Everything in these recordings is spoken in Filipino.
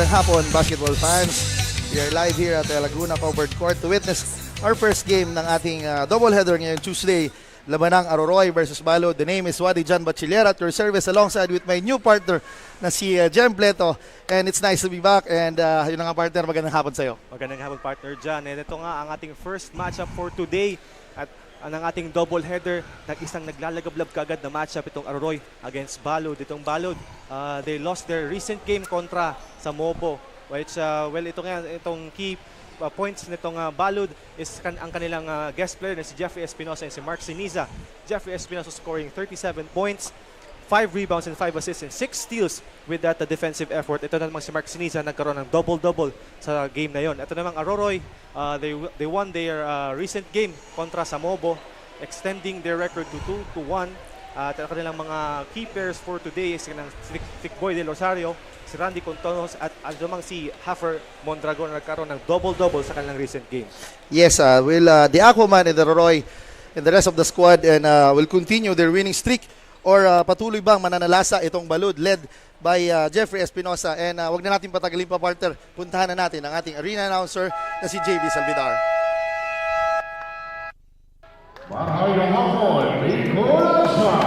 Magandang hapon, basketball fans. We are live here at Laguna Covered Court to witness our first game ng ating doubleheader ngayong Tuesday. Labanang Aroroy versus Balud. The name is Wadi John Bachiller at your service alongside with my new partner na si Jem Pleto. And it's nice to be back. And yun nga partner, magandang hapon sa'yo. Magandang hapon partner John. And ito nga ang ating first matchup for today. At ang ating doubleheader, isang naglalagablab kagad na matchup itong Aroroy against Balud. Itong Balud, they lost their recent game kontra sa Mobo. Which, itong key points nitong Balud is ang kanilang guest player na si Jeffrey Espinosa and si Mark Siniza. Jeffrey Espinosa scoring 37 points, 5 rebounds and 5 assists and 6 steals with that defensive effort. Ito na namang si Mark Siniza nagkaroon ng double-double sa game na yon. Ito namang Aroroy, they won their recent game kontra sa Mobo, extending their record to 2-1. At ang kanilang mga key players for today is si Tikboy Del Rosario, si Randy Contonos at namang si Hafer Mondragon nagkaroon ng double-double sa kanilang recent game. Yes, the Aquaman and the Aroroy and the rest of the squad and will continue their winning streak or patuloy bang mananalasa itong Balud led by Jeffrey Espinosa. And wag na natin patagalin pa partner, puntahan na natin ang ating arena announcer na si JB Salvidar. Magandang hapon, Nicolasha!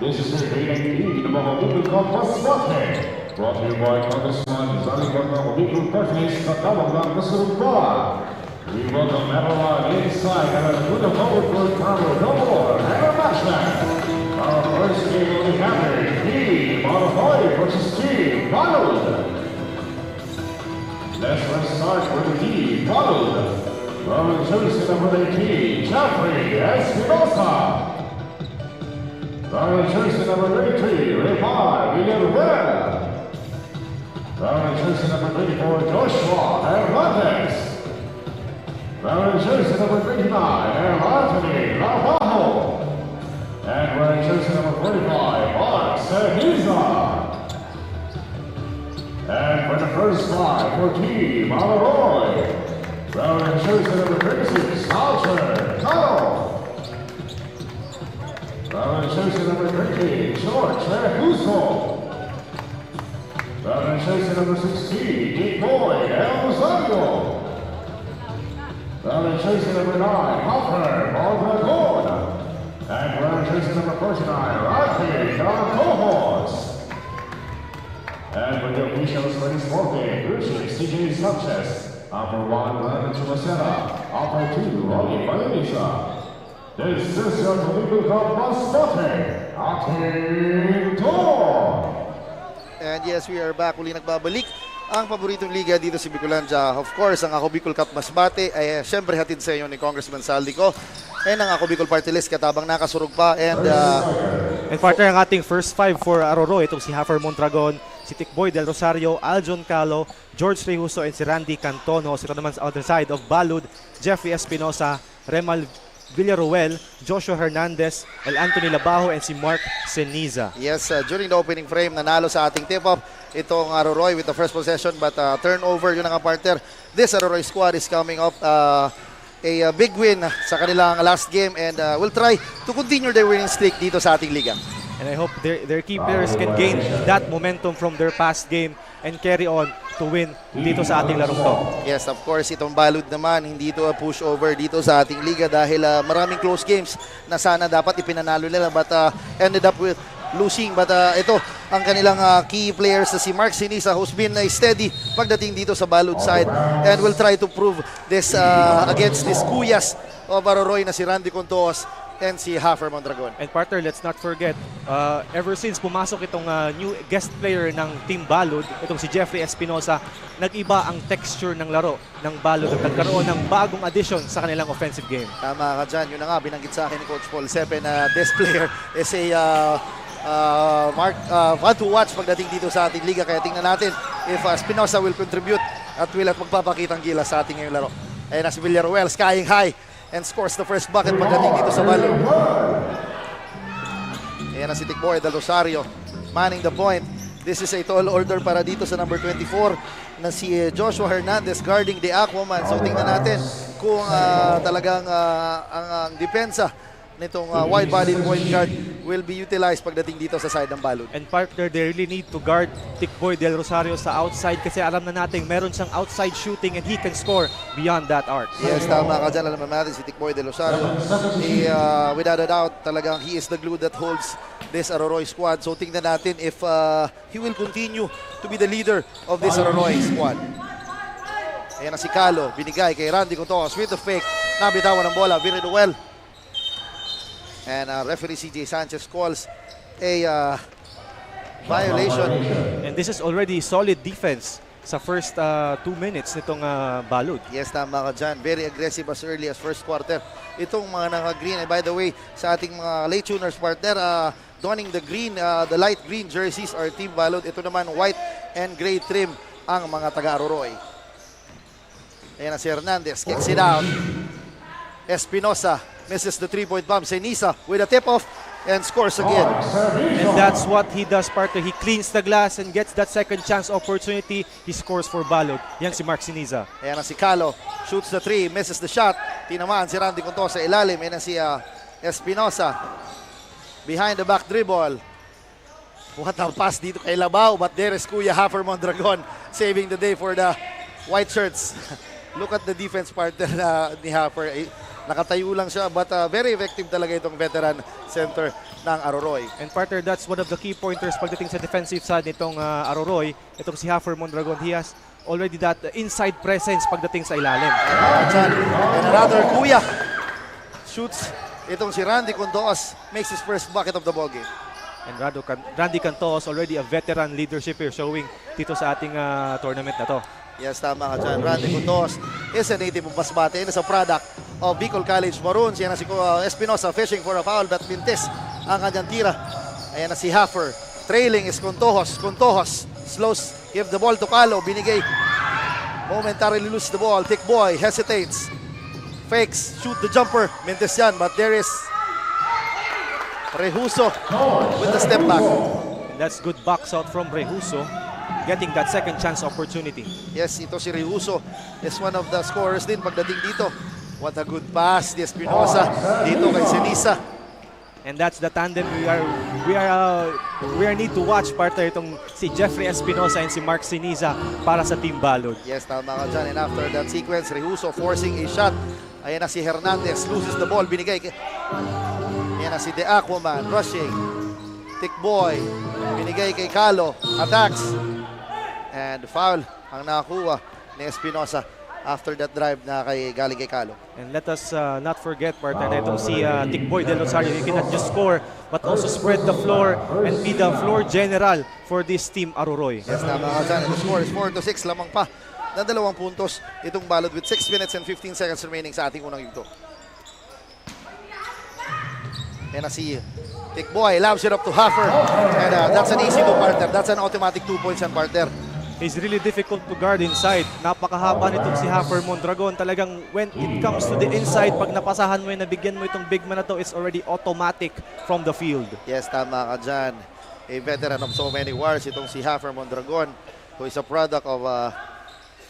This is the Green ng mga Bicol Paswate. Brought to you by Congressman Zaligan ng Bicol Parties sa tawag ng Kasurumba. We welcome everyone inside at Laguna Covered Court Carlo Noor and our matchman. Our first game will be happening, Team Aroroy versus Team Balud. Let's start with the Team Balud. From jersey number 18, Jeffrey Espinosa. From jersey number 33, Repar Villarreal. From jersey number 34, Joshua Hernandez. From jersey number 39, Anthony Lavajo. And wearing jersey number 45, Mark Seniza. And for the first five for Team Aroroy, Round jersey number 36, Alter Cano. Round jersey number 30, George Rehuso. Round jersey number 16, Dick Boyd El Rosario. Round jersey number 9, Hopper Mondragon. And round jersey number 49, Rafi Carcojos. And with the officials for this ball game, Bruce CJ Sanchez. Upper 1, Brandon Chumasera. Upper 2, Rolly Valencia. This is your Bicol Paswate. Ating Tor. And yes, we are back. Uli nagbabalik ang paboritong liga dito sa Bicolandia. Of course, ang Ako Bicol Cup Masbate ay siyempre hatid sa inyo ni Congressman Saldico. And ang Ako Bicol Party List katabang nakasurog pa. And partner, ang ating first five for Aroroy, itong si Hafer Mondragon, si Tikboy Del Rosario, Aljon Calo, George Rehuso, and si Randy Cantonos. Ito naman sa other side of Balud, Jeffrey Espinosa, Remal Villaruel, Joshua Hernandez, El Anthony Labajo, and si Mark Seniza. yes, during the opening frame, nanalo sa ating tip-off itong Aroroy with the first possession, but turnover, yun ang partner. This Aroroy squad is coming off a big win sa kanilang last game and will try to continue their winning streak dito sa ating liga. And I hope their key players can gain that momentum from their past game and carry on to win dito sa ating larong to. Yes, of course, itong Balud naman, hindi ito a pushover dito sa ating liga dahil maraming close games na sana dapat ipinanalo nila but ended up with losing. But ito, ang kanilang key players na si Mark Siniza who's been steady pagdating dito sa Balud side and will try to prove this against this Kuyas of Aroroy na si Randy Contoas and si Hafer Mondragon. And partner, let's not forget, ever since pumasok itong new guest player ng Team Balud, itong si Jeffrey Espinosa, nag-iba ang texture ng laro ng Balud at nagkaroon ng bagong addition sa kanilang offensive game. Tama ka dyan. Yun na nga, binanggit sa akin ni Coach Paul Sepe na this player is a fun to watch pagdating dito sa ating liga. Kaya tingnan natin if Espinosa will contribute at will at magpapakitang gilas sa ating ngayong laro. Ayun na si Villaruel, skying high and scores the first bucket pagdating dito sa Balud. Ayan na si Tikboy Del Rosario manning the point. This is a tall order para dito sa number 24 na si Joshua Hernandez guarding the Aquaman. So tingnan natin kung talagang ang depensa nitong wide-bodied point guard will be utilized pagdating dito sa side ng Balud. And partner, they really need to guard Tikboy Del Rosario sa outside kasi alam na natin meron siyang outside shooting and he can score beyond that arc. Yes, tama ka dyan. Alam naman natin si Tikboy De Rosario. Without a doubt, talagang he is the glue that holds this Aroroy squad. So tingnan natin if he will continue to be the leader of this Aroroy squad. Ayan na si Calo, binigay kay Randy Cotos with the fake. Nabitawan ng bola, very well. And referee CJ Sanchez calls a violation. And this is already solid defense sa first 2 minutes nitong Balud. Yes, tama ka dyan. Very aggressive as early as first quarter. Itong mga naka-green. And by the way, sa ating mga late tuners partner, donning the green, the light green jerseys are Team Balud. Ito naman white and gray trim ang mga taga-Aroroy. Ayan na si Hernandez. Kicks it out. Espinosa misses the 3-point bomb. Senisa with a tip-off and scores again. And that's what he does, partner. He cleans the glass and gets that second chance opportunity. He scores for Balud. Yan si Mark Siniza. Ayan na si Calo. Shoots the 3, misses the shot. Tinamaan si Randy Contos sa ilalim. Ayan na si Espinosa. Behind the back dribble. What a pass dito kay Labao. But there is Kuya Hafer Mondragon saving the day for the white shirts. Look at the defense partner ni Hafer. Nakatayo lang siya but very effective talaga itong veteran center ng Aroroy. And partner, that's one of the key pointers pagdating sa defensive side nitong Aroroy. Itong si Hafer Mondragon, he has already that inside presence pagdating sa ilalim. And another Kuya shoots. Itong si Randy Contos makes his first bucket of the ball game. And Randy Cantos, already a veteran leadership here showing dito sa ating tournament na to. Yes, tama ka dyan. Randy Contos is a native of Masbate and is a product of Bicol College Maroons. Yan na si Espinosa fishing for a foul but Mintis ang kanyang tira. Ayan na si Hafer. Trailing is Contojos. Contojos slows, give the ball to Calo. Binigay. Momentarily lose the ball. Tikboy hesitates. Fakes, shoot the jumper. Mintis yan but there is Rehuso with the step back. And that's good box out from Rehuso, getting that second chance opportunity. Yes, ito si Rehuso is one of the scorers din pagdating dito. What a good pass ni Espinosa dito kay Senisa. And that's the tandem we are need to watch, partner, itong si Jeffrey Espinosa and si Mark Siniza para sa Team Balud. Yes, tama ka dyan. And after that sequence, Rehuso forcing a shot. Ayan na si Hernandez, loses the ball, binigay kay... Ayan na si The Aquaman, rushing. Tikboy, binigay kay Calo, attacks. And foul ang nakakuha ni Espinosa after that drive na galing kay Calo. And let us not forget, partner, na itong si Tikboy Del Rosario, he cannot just score but also spread the floor and be the floor general for this Team Aroroy. Yes, tama ka dyan. The score is 4-6, lamang pa na 2 puntos itong Balud with 6 minutes and 15 seconds remaining sa ating unang yugto. Yan na si Tikboy, loves it up to Hafer. And that's an easy 2 partner. That's an automatic 2 points and partner. He's really difficult to guard inside. Napakahaba nitong si Hafer Mondragon. Talagang when it comes to the inside, pag napasahan mo yun, nabigyan mo itong big man na to, it's already automatic from the field. Yes, tama ka dyan. A veteran of so many wars, itong si Hafer Mondragon, who is a product of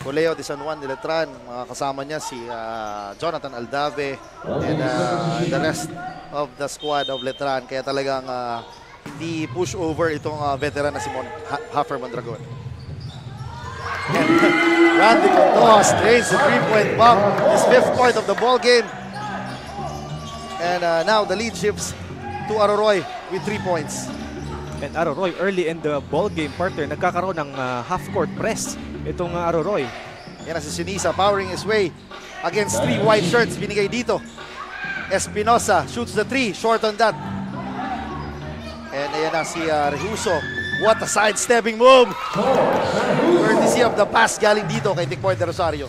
Coleo de San Juan de Letran. Mga kasama niya si Jonathan Aldave and the rest of the squad of Letran. Kaya talagang hindi push over itong veteran na si Hafer Mondragon. And Randy Contos drains the 3-point bomb. His 5th point of the ball game. And now the lead shifts to Aroroy with 3 points. And Aroroy early in the ball game, partner, nagkakaroon ng half-court press itong Aroroy. Yan na si Sinisa powering his way against 3 white shirts. Binigay dito. Espinosa shoots the 3. Short on that. And ayan na si Rehuso. What a sidestepping move. Courtesy of the pass galing dito kay Tikboy De Rosario.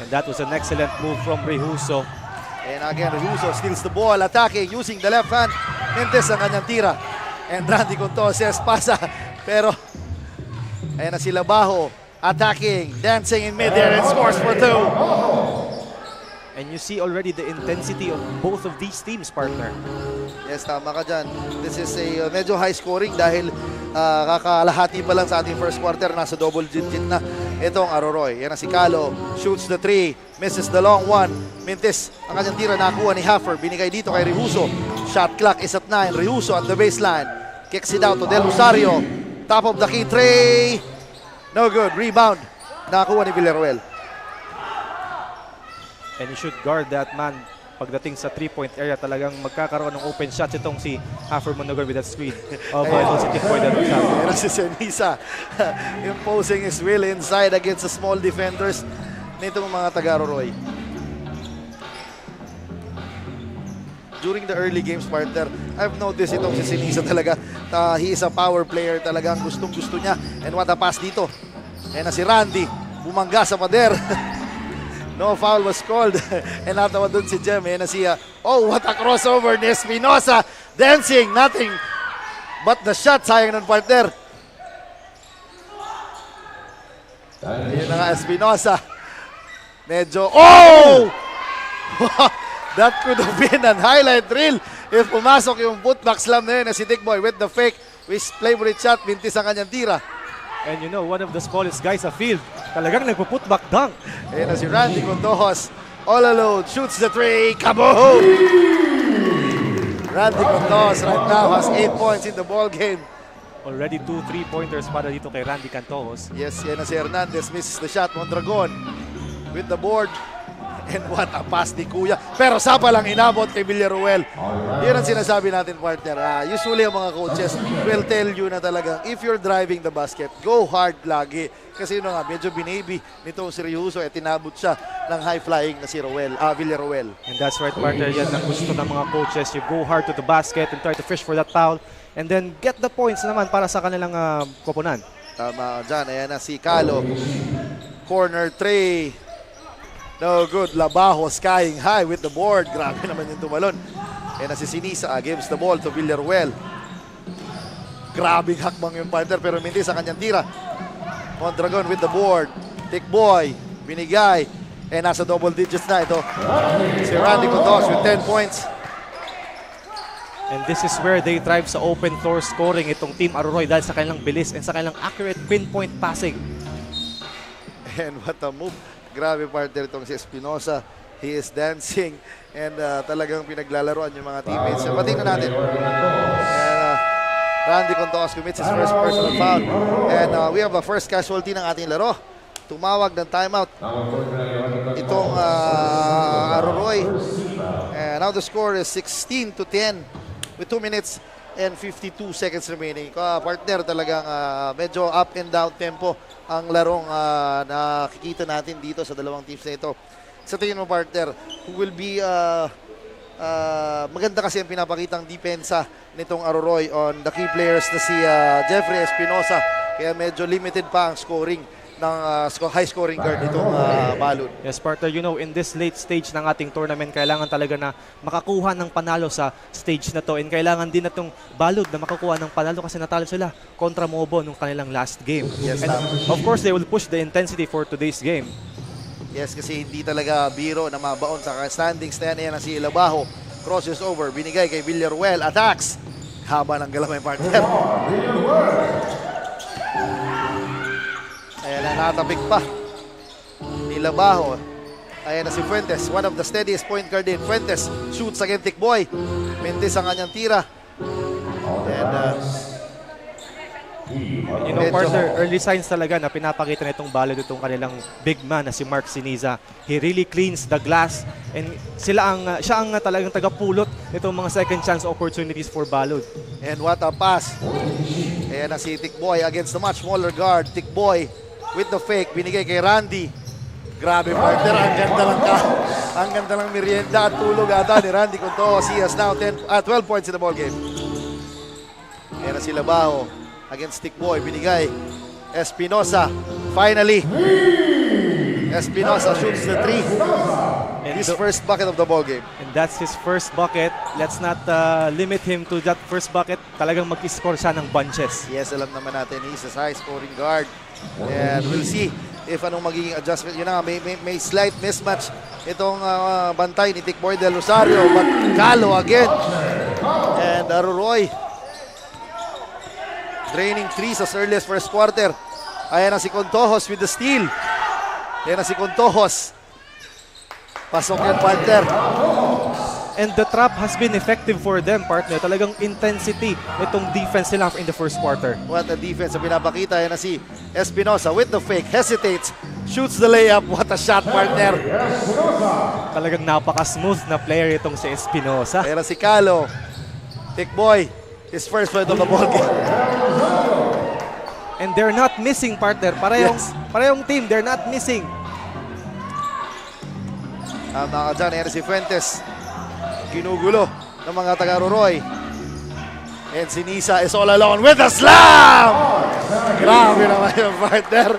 And that was an excellent move from Rehuso. And again, Rehuso steals the ball, attacking using the left hand. Mintis ang kanyang tira. And Randy Contos says pasa. Pero ayan na si Labajo attacking, dancing in midair and scores for 2. And you see already the intensity of both of these teams, partner. Yes, tama ka dyan. This is a medyo high scoring dahil kakalahati pa lang sa ating first quarter. Nasa double digit na itong Aroroy. Yan na si Calo. Shoots the 3. Misses the long one. Mintis ang kanyang tira nakuha ni Hafer. Binigay dito kay Rehuso. Shot clock is at 9. Reuso at the baseline. Kicks it out to Del Rosario. Top of the key tray. No good. Rebound. Nakakuha ni Villaruel. And you should guard that man pagdating sa 3-point area. Talagang magkakaroon ng open shots itong si Hafer Mondragon with that screen of si Tikboy Del Rosario. Ayan si Senisa. Imposing his will inside against the small defenders nitong mga taga-Aroroy. During the early games, partner, I've noticed itong si Senisa talaga. He is a power player talagang gustong-gusto niya. And what a pass dito. Ayan na si Randy. Bumangga sa pader. No foul was called. And natawa dun si Jem. Ayan na siya. Oh, what a crossover ni Espinosa. Dancing, nothing but the shot. Sayang nun, partner. Ayan na nga, Espinosa. Medyo, oh! That could have been an highlight reel if pumasok yung putback slam na yun na si Tikboy with the fake. With favorite shot, bintis ang kanyang tira. And you know, one of the smallest guys sa field, talagang nagpo-putback dunk. Ayan na si Randy Contojos. All alone, shoots the three. Kaboom! Randy Contojos right now has 8 points in the ball game. Already 2 3-pointers para dito kay Randy Cantojos. Yes, yan na si Hernandez. Misses the shot. Mondragon with the board. And what a pass ni Kuya. Pero sapa lang inabot kay Villaruel. Yun ang sinasabi natin, partner. Usually ang mga coaches will tell you na talaga, if you're driving the basket, go hard lagi. Kasi yun nga, medyo binaby nitong si Reuso at tinabot siya ng high-flying na si Villaruel. And that's right, partner. Yan ang gusto ng mga coaches. You go hard to the basket and try to fish for that foul. And then get the points naman para sa kanilang koponan. Tama dyan. Ayan na si Calo. Corner tray. No good. Labajo skying high with the board. Grabe naman yung tumalon. Ayan na si Sinisa. Gives the ball to Villaruel. Grabing hakbang yung partner pero minti sa kanyang tira. Mondragon with the board. Tikboy. Binigay. And nasa double digits na ito. Si Randy Contojos with 10 points. And this is where they thrive sa open floor scoring itong Team Aroroy dahil sa kanilang bilis and sa kanilang accurate pinpoint passing. And what a move. Grabe, partner, itong si Espinosa. He is dancing and talagang pinaglalaroan yung mga teammates. So, patingnan natin. And, Randy Contojos commits his first personal foul. And we have a first casualty ng ating laro. Tumawag ng timeout itong Aroroy. And now the score is 16-10 with 2 minutes and 52 seconds remaining. Partner, talagang medyo up and down tempo ang larong nakikita natin dito sa dalawang teams na ito. Sa tingin mo, partner, who will be maganda kasi ang pinapakitang depensa nitong Aroroy on the key players na si Jeffrey Espinosa. Kaya medyo limited pa ang scoring ng high scoring guard nitong Balud. Yes, partner, you know, in this late stage ng ating tournament, kailangan talaga na makakuha ng panalo sa stage na to. And kailangan din na itong Balud na makakuha ng panalo kasi natalo sila kontra Mobo nung kanilang last game. Yes, and of course, they will push the intensity for today's game. Yes, kasi hindi talaga biro na mabaon sa standings na yan. Yan ang si Labajo. Crosses over, binigay kay Villaruel. Attacks. Haba ng galamay, partner. Ayan na, natapik pa ni Labajo. Ayan na si Fuentes, one of the steadiest point guard din. Fuentes shoots against Tikboy. Mendes ang kanyang tira. And you know, partner, early signs talaga na pinapakita na itong Balud itong kanilang big man na si Mark Siniza. He really cleans the glass and siya ang talagang tagapulot nitong mga second chance opportunities for Balud. And what a pass. Ayan na si Tikboy against the much smaller guard. Tikboy with the fake, binigay kay Randy. Grabe, partner, ang ganda lang merienda at tulog ata ni Randy Contojos. He has now 12 points in the ball game. Ayan na si Labajo against Tikboy, binigay Espinosa. Finally, Espinosa shoots the 3. And His first bucket of the ball game. And that's his first bucket. Let's not limit him to that first bucket. Talagang mag-score siya ng bunches. Yes, alam naman natin, he's a high scoring guard. And we'll see if anong magiging adjustment. Yun na nga, may slight mismatch itong bantay ni Tikboy Del Rosario. But Calo again. And Aroroy draining threes as early as first quarter. Ayan na si Contojos with the steal. Ayan na si Contojos. Pasok yan, partner. And the trap has been effective for them, partner. Talagang intensity itong defense nila in the first quarter. What a defense ang pinapakita. Yan na si Espinosa with the fake. Hesitates. Shoots the layup. What a shot, partner. Talagang napaka-smooth na player itong si Espinosa. Yan na si Calo. Thick boy. His first point of the ball game. And they're not missing, partner. Parehong team, they're not missing. Tama ka dyan. Yan na si Fuentes. Ginugulo ng mga taga-Roroy. And si Nisa is all alone with a slam! Grabe naman yung partner.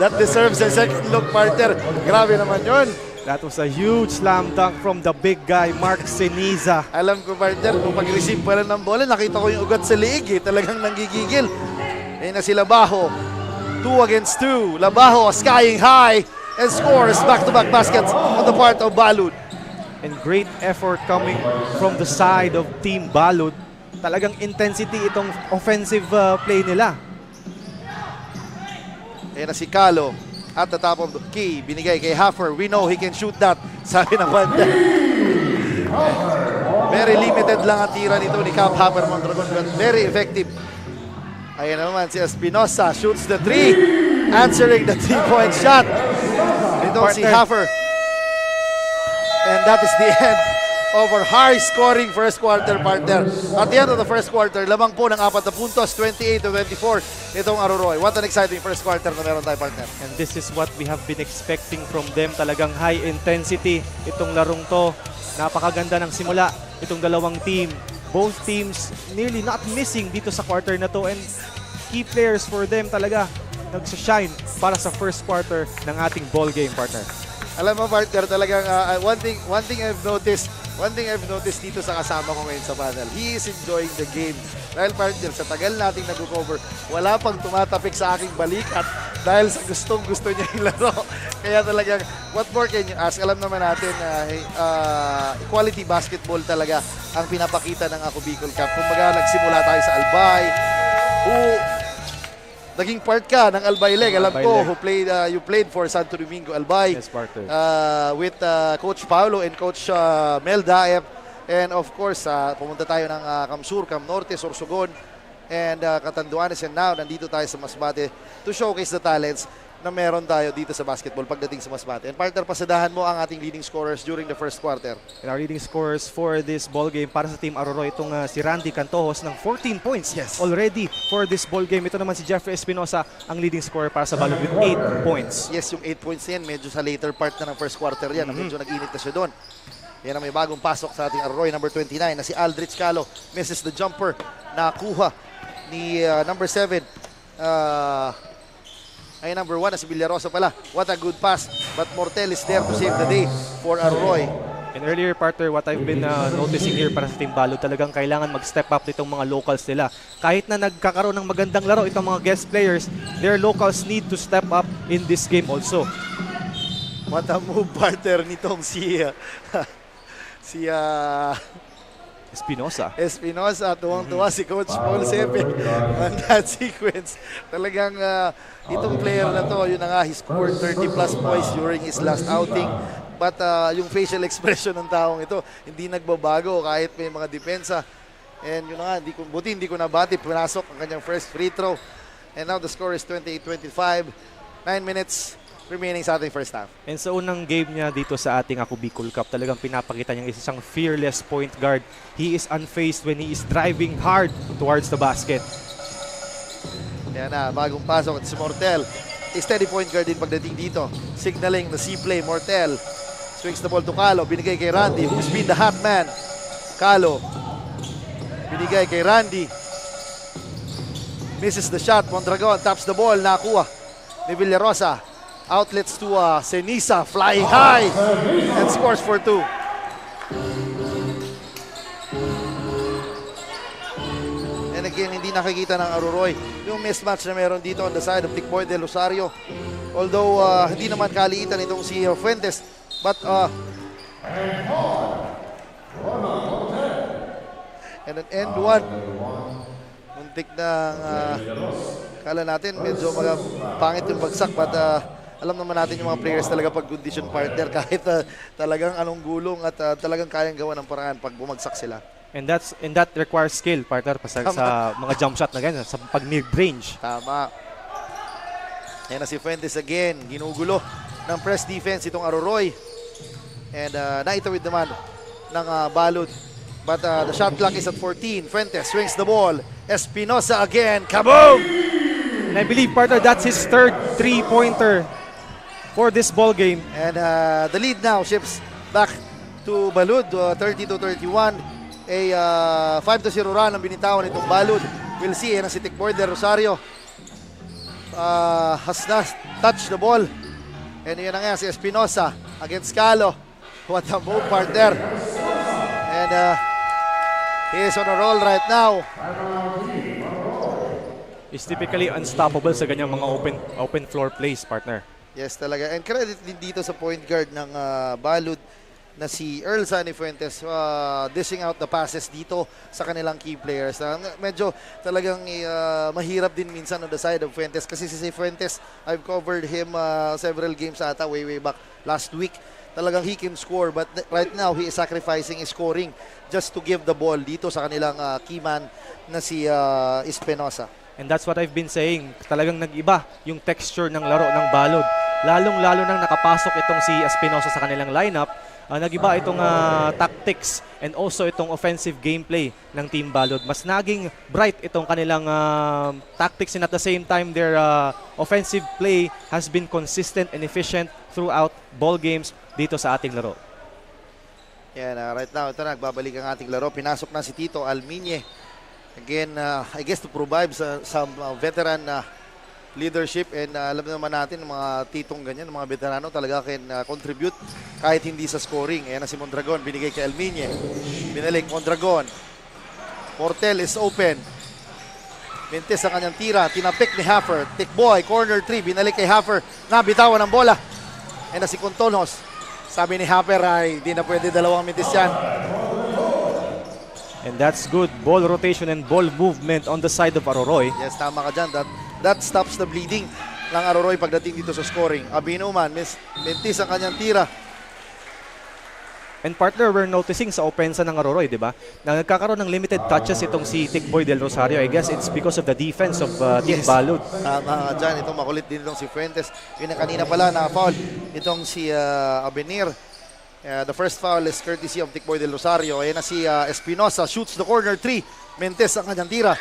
That deserves a second look, partner. Grabe naman yun. That was a huge slam dunk from the big guy, Mark Seniza. Alam ko, partner, kung pag-receive pa lang ng bola, nakita ko yung ugat sa liig eh. Talagang nanggigigil. Ayun na si Labajo. 2 against 2. Labajo skying high and scores back-to-back baskets on the part of Balud. And great effort coming from the side of Team Balud. Talagang intensity itong offensive play nila. Ayun na si Calo at the top of the key. Binigay kay Haffer. We know he can shoot that. Sabi ng banda. Very limited lang ang tira nito ni Cap Haffer Mondragon, but very effective. Ayun naman si Espinosa. Shoots the 3. Answering the 3-point shot. Ito si Haffer. And that is the end of our high-scoring first quarter, partner. At the end of the first quarter, lamang po ng 4 na puntos, 28-24, itong Aroroy. What an exciting first quarter na meron tayo, partner. And this is what we have been expecting from them. Talagang high intensity itong larong to. Napakaganda ng simula itong dalawang team. Both teams nearly not missing dito sa quarter na to. And key players for them talaga nagsa-shine para sa first quarter ng ating ball game, partner. Alam mo, partner, talagang one thing I've noticed dito sa kasama ko ngayon sa panel, he is enjoying the game. Dahil, partner, sa tagal nating nag-cover, wala pang tumatapik sa aking balikat dahil sa gustong-gusto niya yung laro. Kaya talagang, what more can you ask? Alam naman natin, equality basketball talaga ang pinapakita ng Ako Bicol Cup. Kumbaga, nagsimula tayo sa Albay, naging part ka ng Albay Leg. Alam ko, you played for Santo Domingo Albay. Yes, partner. With Coach Paulo and Coach Mel Daep. And of course, pumunta tayo ng Camsur, Cam Norte, Sorsogon, and Catanduanes. And now, nandito tayo sa Masbate to showcase the talents na meron tayo dito sa basketball pagdating sa Masbate. And partner, pasadahan mo ang ating leading scorers during the first quarter. And our leading scorers for this ball game para sa Team Aroroy, itong si Randy Cantojos ng 14 points already for this ball game. Ito naman si Jeffrey Espinosa, ang leading scorer para sa Balud with 8 points. Yes, yung 8 points yan, medyo sa later part na ng first quarter yan. Medyo nag-init na siya doon. Yan ang may bagong pasok sa ating Aroroy, number 29, na si Aldrich Calo. Misses the jumper na kuha ni number 7. Ay number 1 na si Villarosa pala. What a good pass. But Mortel is there to save the day for Aroroy. And earlier, partner, what I've been noticing here para sa Team Balud, talagang kailangan mag-step up nitong mga locals nila. Kahit na nagkakaroon ng magandang laro itong mga guest players, their locals need to step up in this game also. What a move, partner, nitong si Espinosa. Tuwang-tuwa si Coach Paul Sepe on that sequence. Talagang itong player na to, yun na nga, he scored 30 plus points during his last outing. But yung facial expression ng taong ito, hindi nagbabago kahit may mga depensa. And yun na nga, hindi ko nabati, pinasok ang kanyang first free throw. And now the score is 28-25. 9 minutes remaining sa ating first half. And sa unang game niya dito sa ating Ako Bicol Cup, talagang pinapakita niyang isang fearless point guard. He is unfazed when he is driving hard towards the basket. Yan na, bagong pasok at si Mortel. Steady point guard din pagdating dito. Signaling the C-play, Mortel. Swings the ball to Calo, binigay kay Randy, who's been the hot man. Calo, binigay kay Randy. Misses the shot, Mondragon taps the ball, nakuha ni Villarosa. Outlets to Seniza, flying high, and scores for 2. And again, hindi nakikita ng Aroroy yung mismatch na meron dito on the side of Tikboy de Rosario. Although, hindi naman kaliitan itong si Fuentes. But, and an end one. Muntik na, kala natin, medyo pangit yung bagsak. But, alam naman natin yung mga players talaga pag condition partner kahit talagang anong gulong at talagang kayang gawa ng paraan pag bumagsak sila. And that requires skill, partner, sa mga jump shot na ganyan, sa pag mid-range. Tama. Ayan na si Fuentes again. Ginugulo ng press defense itong Aroroy. And naitawid naman ng Balud. But the shot clock is at 14. Fuentes swings the ball. Espinosa again. Kaboom! And I believe, partner, that's his third three-pointer for this ball game. And the lead now shifts back to Balud, 30-31. A 5-0 run ang binitawan itong Balud. We'll see. Yan ang si Tikboy del Rosario. Has not touched the ball. And yun na nga si Espinosa against Calo. What a move, partner. And he is on a roll right now. Is typically unstoppable sa ganyang mga open floor plays, partner. Yes, talaga. And credit din dito sa point guard ng Balud na si Earl Sunny Fuentes, dishing out the passes dito sa kanilang key players. Medyo talagang mahirap din minsan on the side of Fuentes kasi si Fuentes, I've covered him several games ata way back last week. Talagang he can score, but right now he is sacrificing his scoring just to give the ball dito sa kanilang key man na si Espinosa. And that's what I've been saying. Talagang nag-iba yung texture ng laro ng Balud. Lalong-lalo nang nakapasok itong si Espinosa sa kanilang lineup, nag-iba itong tactics and also itong offensive gameplay ng Team Balud. Mas naging bright itong kanilang tactics and at the same time their offensive play has been consistent and efficient throughout ball games dito sa ating laro. Yan, right now, ito na, nagbabalik ang ating laro. Pinasok na si Tito Alminye. Again, I guess to provide some veteran leadership and alam naman natin mga titong ganyan, mga veterano talaga can contribute kahit hindi sa scoring. Ayan na si Mondragon, binigay kay Alminye. Binalik Mondragon. Portel is open. Mentes ang kanyang tira, tinapik ni Haffer. Tikboy, corner 3, binalik kay Haffer. Nabitawan ng bola. Ayan na si Contonos. Sabi ni Haffer ay hindi na pwede dalawang Mentes yan. And that's good ball rotation and ball movement on the side of Aroroy. Yes, tama ka dyan. That stops the bleeding ng Aroroy pagdating dito sa scoring. Abino man, Mentes ang kanyang tira. And partner, we're noticing sa opensa ng Aroroy, di ba? Na nagkakaroon ng limited touches itong si Tikboy del Rosario. I guess it's because of the defense of Team Balud. Tama ka dyan. Itong makulit din itong si Fuentes. Yun na kanina pala na-foul itong si Abenir. The first foul is courtesy of Tikboy del Rosario. Ayan na si Espinosa, shoots the corner 3. Mentes ang kanyang tira.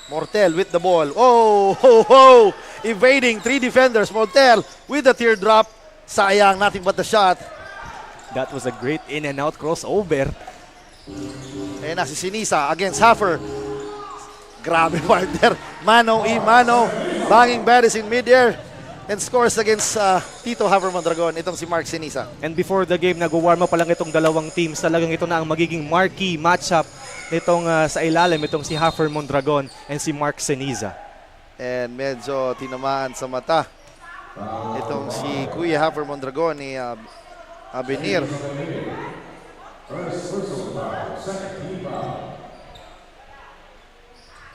Mortel with the ball. Oh! Evading 3 defenders. Mortel with the teardrop. Sayang, nothing but the shot. That was a great in and out crossover. Ayan na si Sinisa against Haffer. Grabe, partner. Mano y mano. Banging bodies in midair. And scores against Tito Haffer Mondragon, itong si Mark Sinisa. And before the game, nag-warm up pa lang itong dalawang teams. Talagang ito na ang magiging marquee matchup nitong sa ilalim, itong si Haffer Mondragon and si Mark Sinisa. And medyo tinamaan sa mata itong si Kuya Haffer Mondragon ni Abenir.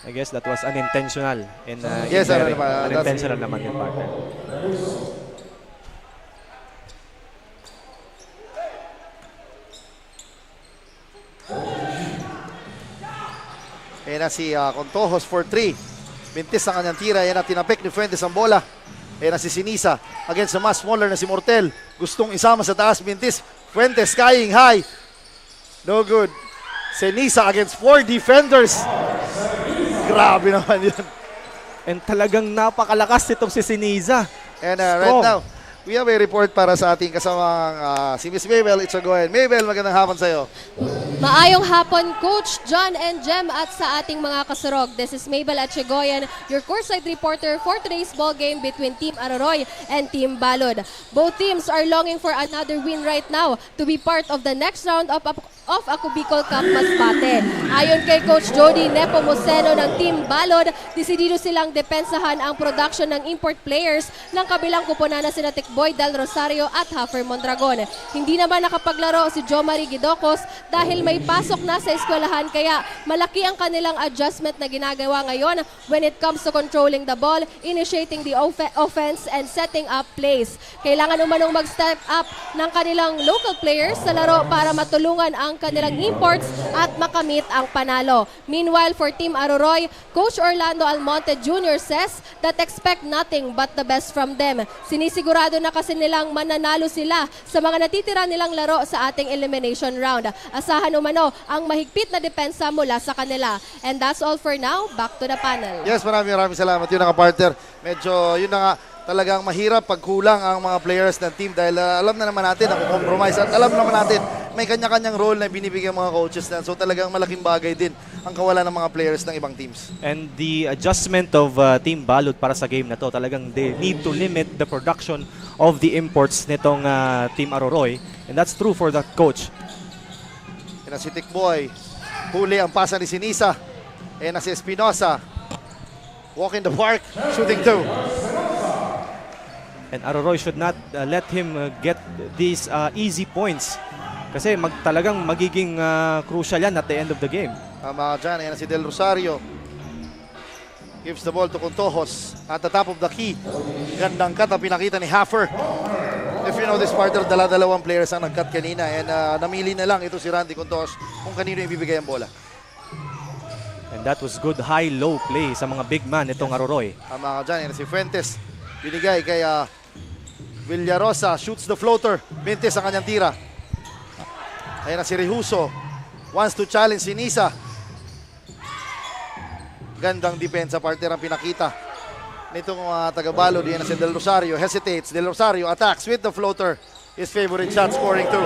I guess that was unintentional. And, yes, unintentional naman yung partner. Ayan na si Contojos for 3. Mintis ang kanyang tira. Ayan na tinapik ni Fuentes ang bola. Ayan na si Sinisa against the mas smaller na si Mortel. Gustong isama sa taas. Mintis. Fuentes skying high. No good. Sinisa against 4 defenders. Grabe naman yun. And talagang napakalakas itong si Sinisa. And right now, we have a report para sa ating kasamang si Miss Mabel Itchagoyen. Mabel, magandang hapon sa'yo. Maayong hapon, Coach John and Jem at sa ating mga kasurog. This is Mabel Atchegoyan, your courtside reporter for today's ball game between Team Aroroy and Team Balud. Both teams are longing for another win right now to be part of the next round of Ako Bicol Cup Masbate. Ayon kay Coach Jody Nepomuceno ng Team Balud, desidido silang depensahan ang production ng import players ng kabilang kupunan na sina Tikboy del Rosario at Haffer Mondragon. Hindi naman nakapaglaro si Jomari Gidocos dahil may pasok na sa eskwelahan kaya malaki ang kanilang adjustment na ginagawa ngayon when it comes to controlling the ball, initiating the offense and setting up plays. Kailangan umanong mag-step up ng kanilang local players sa laro para matulungan ang kanilang imports at makamit ang panalo. Meanwhile, for Team Aroroy, Coach Orlando Almonte Jr. says that expect nothing but the best from them. Sinisigurado na kasi nilang mananalo sila sa mga natitira nilang laro sa ating elimination round. Asahan umano ang mahigpit na depensa mula sa kanila. And that's all for now. Back to the panel. Yes, maraming salamat. Yun nga, partner. Medyo, yun na nga, talagang mahirap pag kulang ang mga players ng team dahil alam na naman natin ako compromise at alam naman natin may kanya-kanyang role na binibigyan mga coaches na. So talagang malaking bagay din ang kawalan ng mga players ng ibang teams. And the adjustment of Team Balud para sa game na to, talagang they need to limit the production of the imports nitong Team Aroroy. And that's true for that coach. Yan na si Tikboy. Huli ang pasa ni Sinisa. Yan na si Espinosa. Walk in the park. Shooting 2. And Aroroy should not let him get these easy points. Kasi talagang magiging crucial yan at the end of the game. Tama ka dyan. Yan na si Del Rosario. Gives the ball to Contojos. At the top of the key. Gandang cut ang pinakita ni Haffer. If you know this partner, dala-dalawang players ang nag-cut kanina. And namili na lang ito si Randy Contojos kung kanino ibibigay ang bola. And that was good high-low play sa mga big man itong Aroroy. Tama ka dyan. Yan na si Fuentes. Binigay kay Villarosa. Shoots the floater. Mintes ang kanyang tira. Ayan na si Rehuso. Wants to challenge si Nisa. Gandang depensa partner ang pinakita nitong taga-Balud. Yan na si Del Rosario. Hesitates. Del Rosario attacks with the floater. His favorite shot, scoring 2.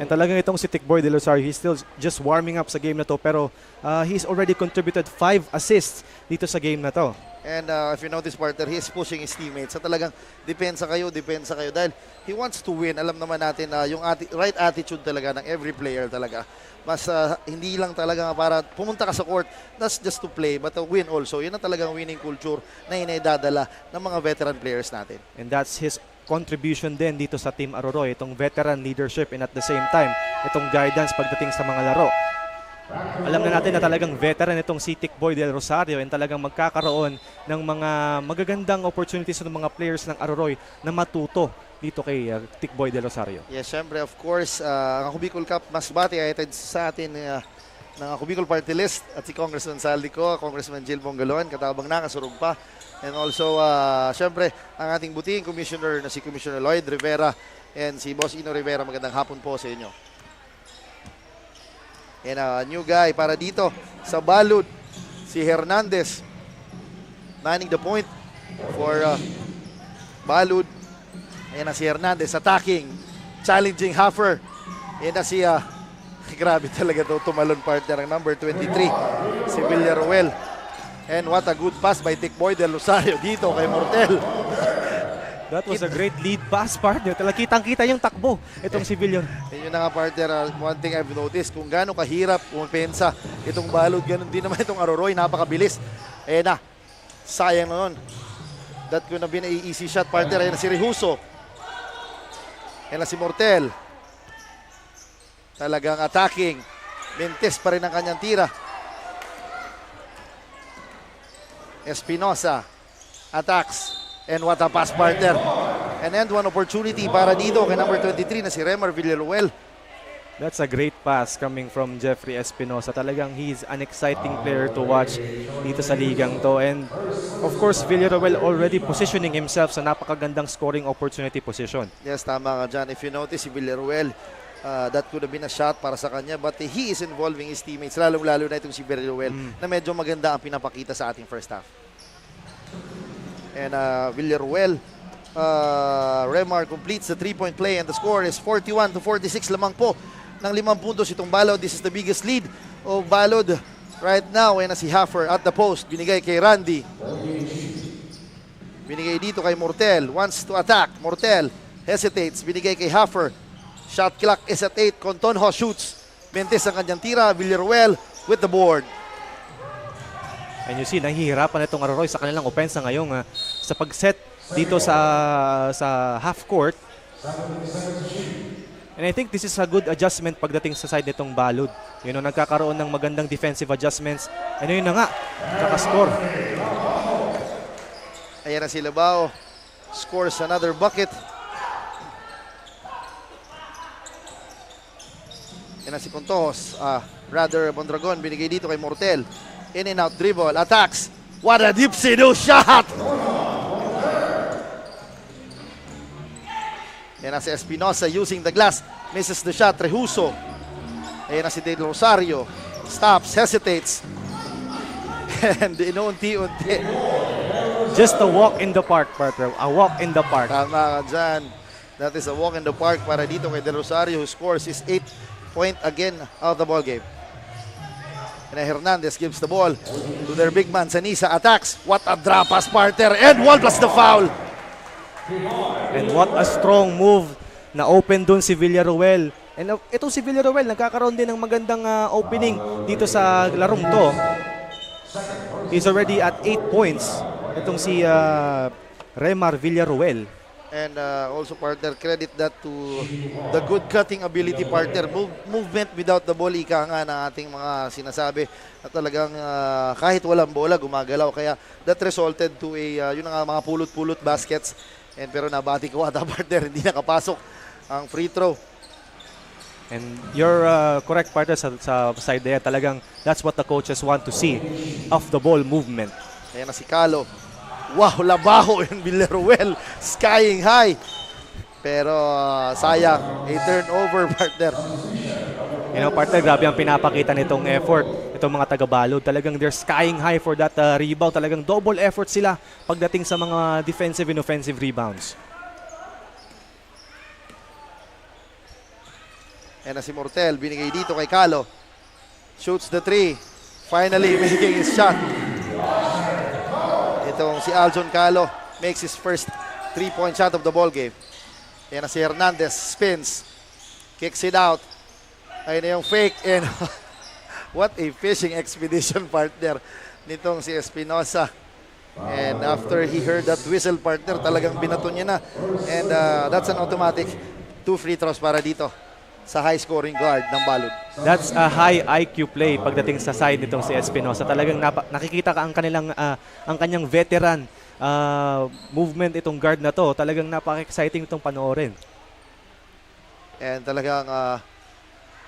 And talagang itong si Tikboy Del Rosario, he's still just warming up sa game na to. Pero he's already contributed 5 assists dito sa game na to. And if you notice partner, he is pushing his teammates. So talagang depensa kayo. Dahil he wants to win. Alam naman natin yung right attitude talaga ng every player talaga. Mas hindi lang talaga para pumunta ka sa court, that's just to play, but to win also. Yun ang talagang winning culture na inedadala ng mga veteran players natin. And that's his contribution din dito sa Team Aroroy. Itong veteran leadership and at the same time, itong guidance pagdating sa mga laro. Alam na natin na talagang veteran itong si Tikboy Del Rosario and talagang magkakaroon ng mga magagandang opportunities ng mga players ng Aroroy na matuto dito kay Tikboy Del Rosario. Yes, syempre, of course, ang Ako Bicol Cup mas bati ay sa atin ng Ako Bicol Party List at si Congressman Saldico, Congressman Jill Bongaloan, katabang nakasurog pa. And also, syempre, ang ating buting commissioner na si Commissioner Lloyd Rivera and si Boss Ino Rivera. Magandang hapon po sa inyo. And a new guy para dito sa Balud, si Hernandez. Manning the point for Balud. Ayan na si Hernandez attacking, challenging Haffer. Ayan na si, grabe talaga to, tumalon partner ng number 23, si Villaruel. And what a good pass by Tikboy Del Rosario dito kay Mortel. That was a great lead pass, partner. Talagang kitang-kita yung takbo itong si Villar. Yun na nga partner, one thing I've noticed, kung gaano kahirap pumapensa itong Balud, ganun din naman itong Aroroy, napakabilis. Ayan na, sayang na nun. That could have been an easy shot partner. Ayan na si Rehuso. Ayan na si Mortel. Talagang attacking. Mintes pa rin ang kanyang tira. Espinosa attacks. And what a pass partner. And end one opportunity para dito kay number 23 na si Remar Villaruel. That's a great pass coming from Jeffrey Espinosa. Talagang he's an exciting player to watch dito sa ligang to. And of course, Villaruel already positioning himself sa napakagandang scoring opportunity position. Yes, tama ka dyan. If you notice, si Villaruel, that could have been a shot para sa kanya. But he is involving his teammates, lalo-lalo na itong si Villaruel, na medyo maganda ang pinapakita sa ating first half. And Villaruel, Remar completes the 3-point play and the score is 41-46 lamang po ng 5 puntos itong Balud. This is the biggest lead of Balud right now. And si Haffer at the post, binigay kay Randy. Binigay dito kay Mortel, wants to attack. Mortel hesitates, binigay kay Haffer. Shot clock is at 8. Contonho shoots. Mentes ang kanyang tira. Villaruel with the board. And you see, nahihirapan itong Aroroy sa kanilang opensa ngayong sa pag-set dito sa half court. And I think this is a good adjustment pagdating sa side nitong Balud. Nagkakaroon ng magandang defensive adjustments. Yun na nga, nakascore. Ayan na si Labao. Scores another bucket. Ayan na si Contojos. Rather, Mondragon binigay dito kay Mortel. In and out dribble. Attacks. What a deep sedo shot! Ayan na si Espinosa using the glass. Misses the shot. Rehuso. Ayan na si Del Rosario. Stops, hesitates. And inunti-unti. Just a walk in the park, partner. A walk in the park. Tama ka dyan. That is a walk in the park para dito kay Del Rosario who scores his 8th point again out of the ball game. And Hernandez gives the ball to their big man. Sanisa attacks. What a drop pass, partner. And 1 plus the foul. And what a strong move na open dun si Villaruel. And itong si Villaruel, nagkakaroon din ng magandang opening dito sa larong to. He's already at 8 points. Itong si Remar Villaruel. And also, partner, credit that to the good cutting ability, partner. Movement without the ball, ika nga na ating mga sinasabi na talagang kahit walang bola, gumagalaw. Kaya that resulted to a, yun nga, mga pulot-pulot baskets. And pero nabati ko ata, partner, hindi nakapasok ang free throw. And you're correct, partner, sa side there. Talagang that's what the coaches want to see. Off the ball movement. Ayan na si Calo. Wow, labaho yung Villaruel. Skying high. Pero sayang. A turnover, partner. Partner, grabe ang pinapakita nitong effort. Itong mga taga-Balud. Talagang they're skying high for that rebound. Talagang double effort sila pagdating sa mga defensive and offensive rebounds. Ayan na si Mortel. Binigay dito kay Calo. Shoots the 3. Finally making his shot. Itong si Aljon Calo makes his first 3-point shot of the ball game. Ayan na si Hernandez, spins, kicks it out. Ayun na yung fake and what a fishing expedition, partner, nitong si Espinosa. And after he heard that whistle, partner, talagang binato niya na. And that's an automatic 2 free throws para dito sa high-scoring guard ng Balud. That's a high IQ play pagdating sa side nitong si Espinosa. Talagang nakikita ka ang kanyang veteran movement itong guard na to. Talagang napaka-exciting itong panoorin. And talagang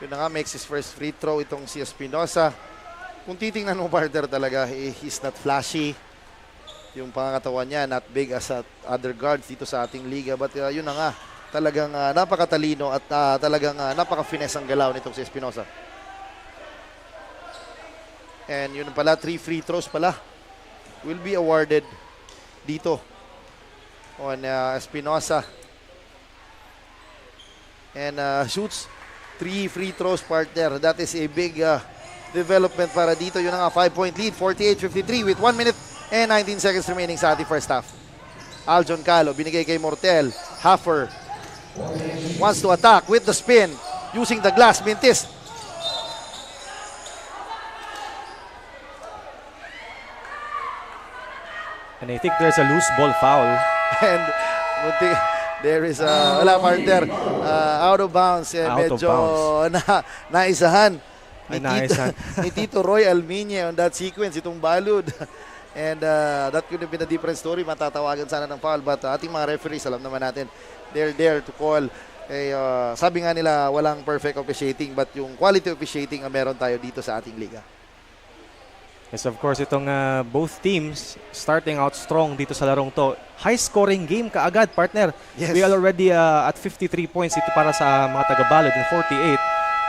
yun na nga, makes his first free throw itong si Espinosa. Kung titingnan mo, partner, talaga he's not flashy. Yung pangangatawan niya, not big as other guards dito sa ating liga. But yun na nga, talagang napakatalino at talagang napaka-finesse ang galaw nitong si Espinosa. And yun pala, 3 free throws pala will be awarded dito on Espinosa. And shoots 3 free throws, partner. That is a big development para dito. Yun na nga, 5-point lead, 48-53 with 1 minute and 19 seconds remaining sa ating first half. Aljon Calo, binigay kay Mortel. Haffer wants to attack with the spin using the glass. Mintis. And I think there's a loose ball foul. And there is wala, partner, out of bounds. Out of Medyo naisahan ni Tito Roy Almiñe on that sequence, itong Balud. And that could have been a different story. Matatawagan sana ng foul. But ating mga referees, alam naman natin, they're there to call. Sabi nga nila, walang perfect officiating, but yung quality officiating ang meron tayo dito sa ating liga. Yes, of course, itong both teams starting out strong dito sa larong to. High-scoring game kaagad, partner. Yes. We are already at 53 points dito para sa mga taga-Balud and 48.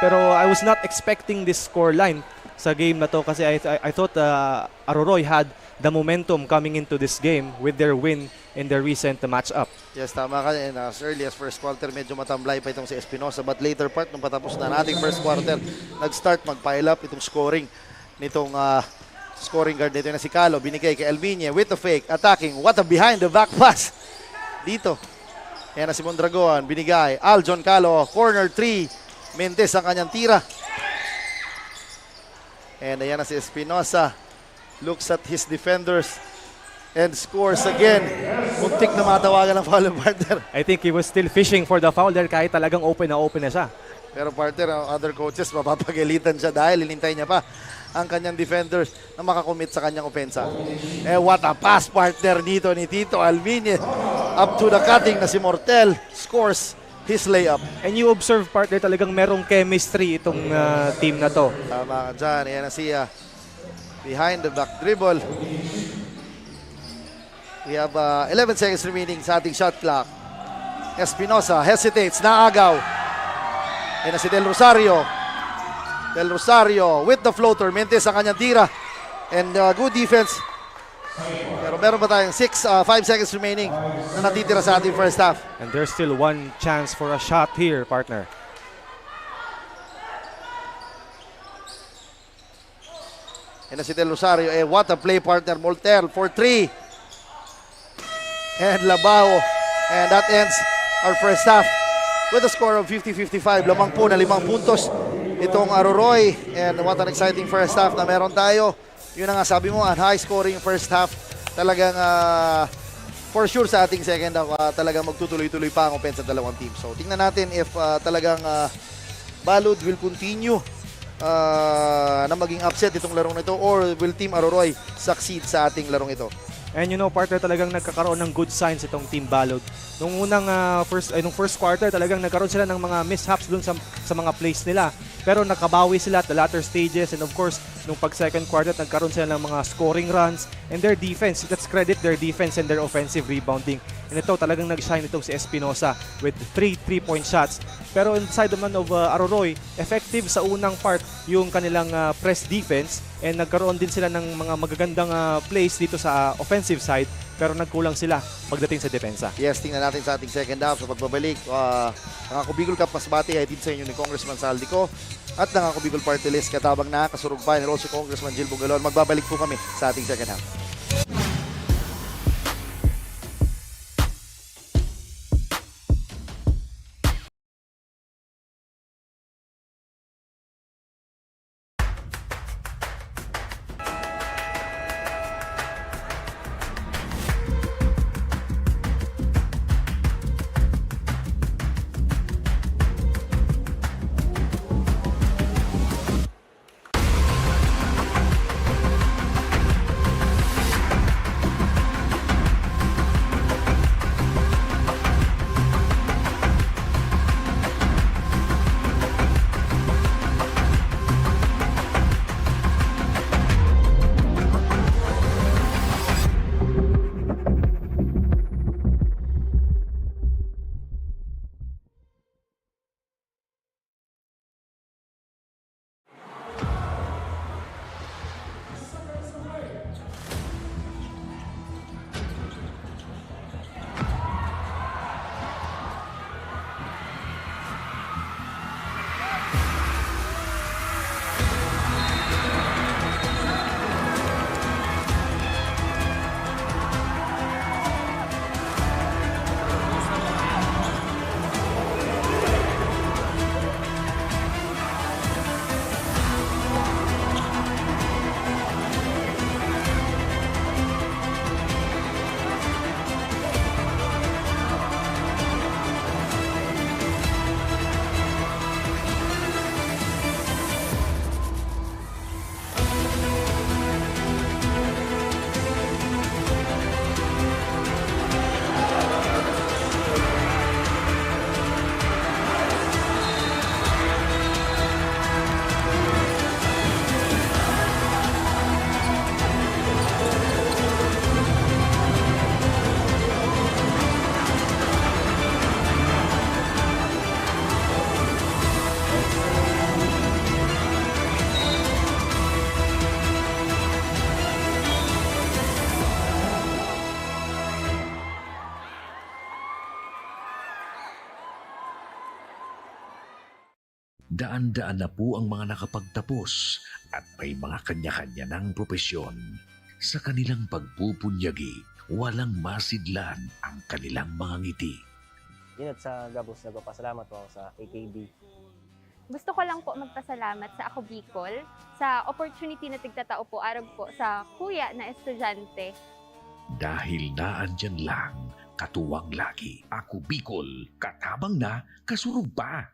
Pero I was not expecting this score line sa game na to kasi I thought Aroroy had the momentum coming into this game with their win in their recent matchup. Yes, tama ka. And as early as first quarter, medyo matamblay pa itong si Espinosa. But later part, nung patapos na nating first quarter, nag-start mag-pile up itong scoring nitong scoring guard nito na si Calo. Binigay kay Almiñe with the fake, attacking. What a behind the back pass dito. Yan na si Mondragon. Binigay. Aljon Calo, corner 3. Mentes ang kanyang tira. And ayan na si Espinosa. Looks at his defenders. and scores again. Muntik na matawagan ng foul ng partner. I think he was still fishing for the foul there kahit talagang open na siya. Pero partner, ang other coaches, mapapagalitan siya dahil hinintay niya pa ang kanyang defenders na makakommit sa kanyang opensa. What a pass partner dito ni Tito Alminez. Up to the cutting na si Mortel scores his layup. And you observe partner talagang merong chemistry itong team na to. Tama ka dyan. Ayan na siya. Behind the back dribble. We have 11 seconds remaining sa ating shot clock. Espinosa hesitates, naagaw. Ayan na si Del Rosario. Del Rosario with the floater. Mentes ang kanyang tira. And good defense. Pero meron pa tayong 5 seconds remaining na natitira sa ating first half. And there's still one chance for a shot here, partner. Ayan na si Del Rosario. What a play partner. Molter for 3. And Labao. And that ends our first half with a score of 50-55. Lamang po na 5 puntos itong Aroroy. And what an exciting first half na meron tayo. Yun na nga sabi mo, ang high scoring first half. Talagang for sure sa ating second half, talagang magtutuloy-tuloy pa ang open sa dalawang team. So tingnan natin if talagang Balud will continue na maging upset itong larong ito or will Team Aroroy succeed sa ating larong ito. And you know, partner, talagang nagkakaroon ng good signs itong Team Balud. Nung unang nung first quarter, talagang nagkaroon sila ng mga mishaps dun sa mga plays nila. Pero nakabawi sila at the latter stages. And of course, nung pag second quarter, nagkaroon sila ng mga scoring runs. And their defense, let's credit their defense and their offensive rebounding. And ito, talagang nag-shine itong si Espinosa with 3 3-point shots. Pero inside naman of Aroroy, effective sa unang part yung kanilang press defense. And nagkaroon din sila ng mga magagandang plays dito sa offensive side. Pero nagkulang sila pagdating sa depensa. Yes, tingnan natin sa ating second half. Sa pagbabalik, ang Ako Bicol Cup Masbate ay din sa inyo ni Congressman Saldico at ng Ako Bicol Party List katabang nakakasurog pa ni si Congressman Jill Bugalon. Magbabalik po kami sa ating second half. Daan-daan na po ang mga nakapagtapos at may mga kanya-kanya ng propesyon. Sa kanilang pagpupunyagi, walang masidlan ang kanilang mga ngiti. Yun at sa Gabos, nagpapasalamat po ako sa AKB. Gusto ko lang po magpasalamat sa Ako Bicol sa opportunity na tigtatao po arag po sa kuya na estudyante. Dahil naandyan lang, katuwang lagi. Ako Bicol, katabang na, kasurog pa.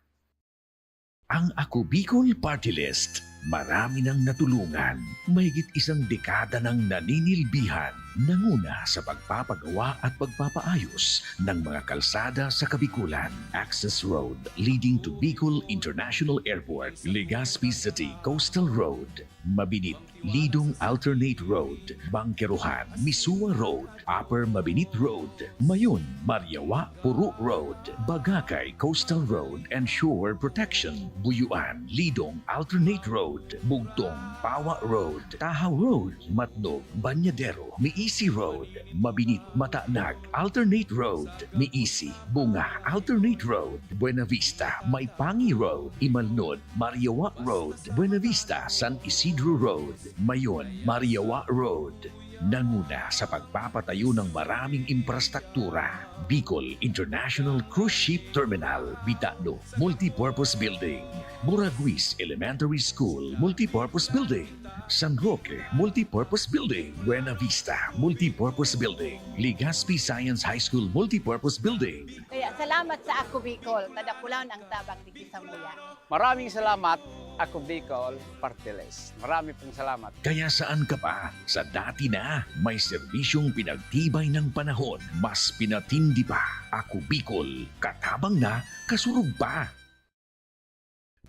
Ang Ako Bicol Party List, marami nang natulungan, mahigit isang dekada ng naninilbihan, nanguna sa pagpapagawa at pagpapaayos ng mga kalsada sa Kabikulan. Access Road leading to Bicol International Airport, Legazpi City Coastal Road, Mabinit, Lidong Alternate Road, Bangkeruhan, Misua Road, Upper Mabinit Road, Mayon, Mariawa, Puro Road, Bagakay Coastal Road and Shore Protection, Buyuan, Lidong Alternate Road, Bugtong, Pawa Road, Tahaw Road, Matnog, Banyadero, Miisi Road, Mabinit, Mataanag, Alternate Road, Miisi, Bunga, Alternate Road, Buena Vista, Maipangi Road, Imalnod, Mariawa Road, Buena Vista, San Isidro Road, Mayon, Mariawa Road. Nanguna sa pagpapatayo ng maraming infrastruktura. Bicol International Cruise Ship Terminal, Bitano, Multipurpose Building, Buraguis Elementary School, Multipurpose Building, San Roque, Multipurpose Building, Buena Vista, Multipurpose Building, Legazpi Science High School, Multipurpose Building. Kaya salamat sa Ako Bicol, tadakulan ang tabang di sa muya. Maraming salamat, Ako Bicol Party List. Marami pong salamat. Kaya saan ka pa? Sa dati na, may serbisyong pinagtibay ng panahon, mas pinatindi pa. Ako Bicol, katabang na, kasurog pa.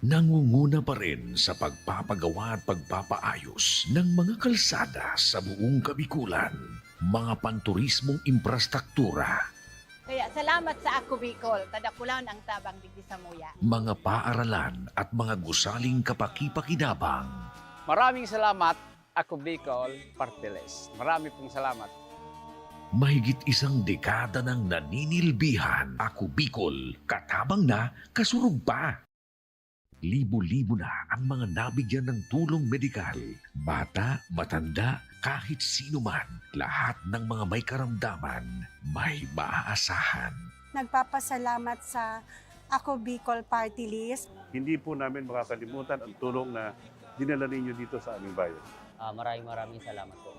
Nangunguna pa rin sa pagpapagawa at pagpapaayos ng mga kalsada sa buong Kabikulan, mga panturismong infrastruktura, Kaya salamat sa Ako Bicol, tadakulan ang tabang di sa muya. mga paaralan at mga gusaling kapakipakinabang. Maraming salamat, Ako Bicol Party List. Marami pong salamat. Mahigit isang dekada ng naninilbihan, Ako Bicol, katabang na, kasurog pa. Libo-libo na ang mga nabigyan ng tulong medikal. Bata, matanda, kahit sino man, lahat ng mga may karamdaman, may maaasahan. Nagpapasalamat sa Ako Bicol Party List. Hindi po namin makakalimutan ang tulong na dinala ninyo dito sa aming bayan. Maraming salamat po.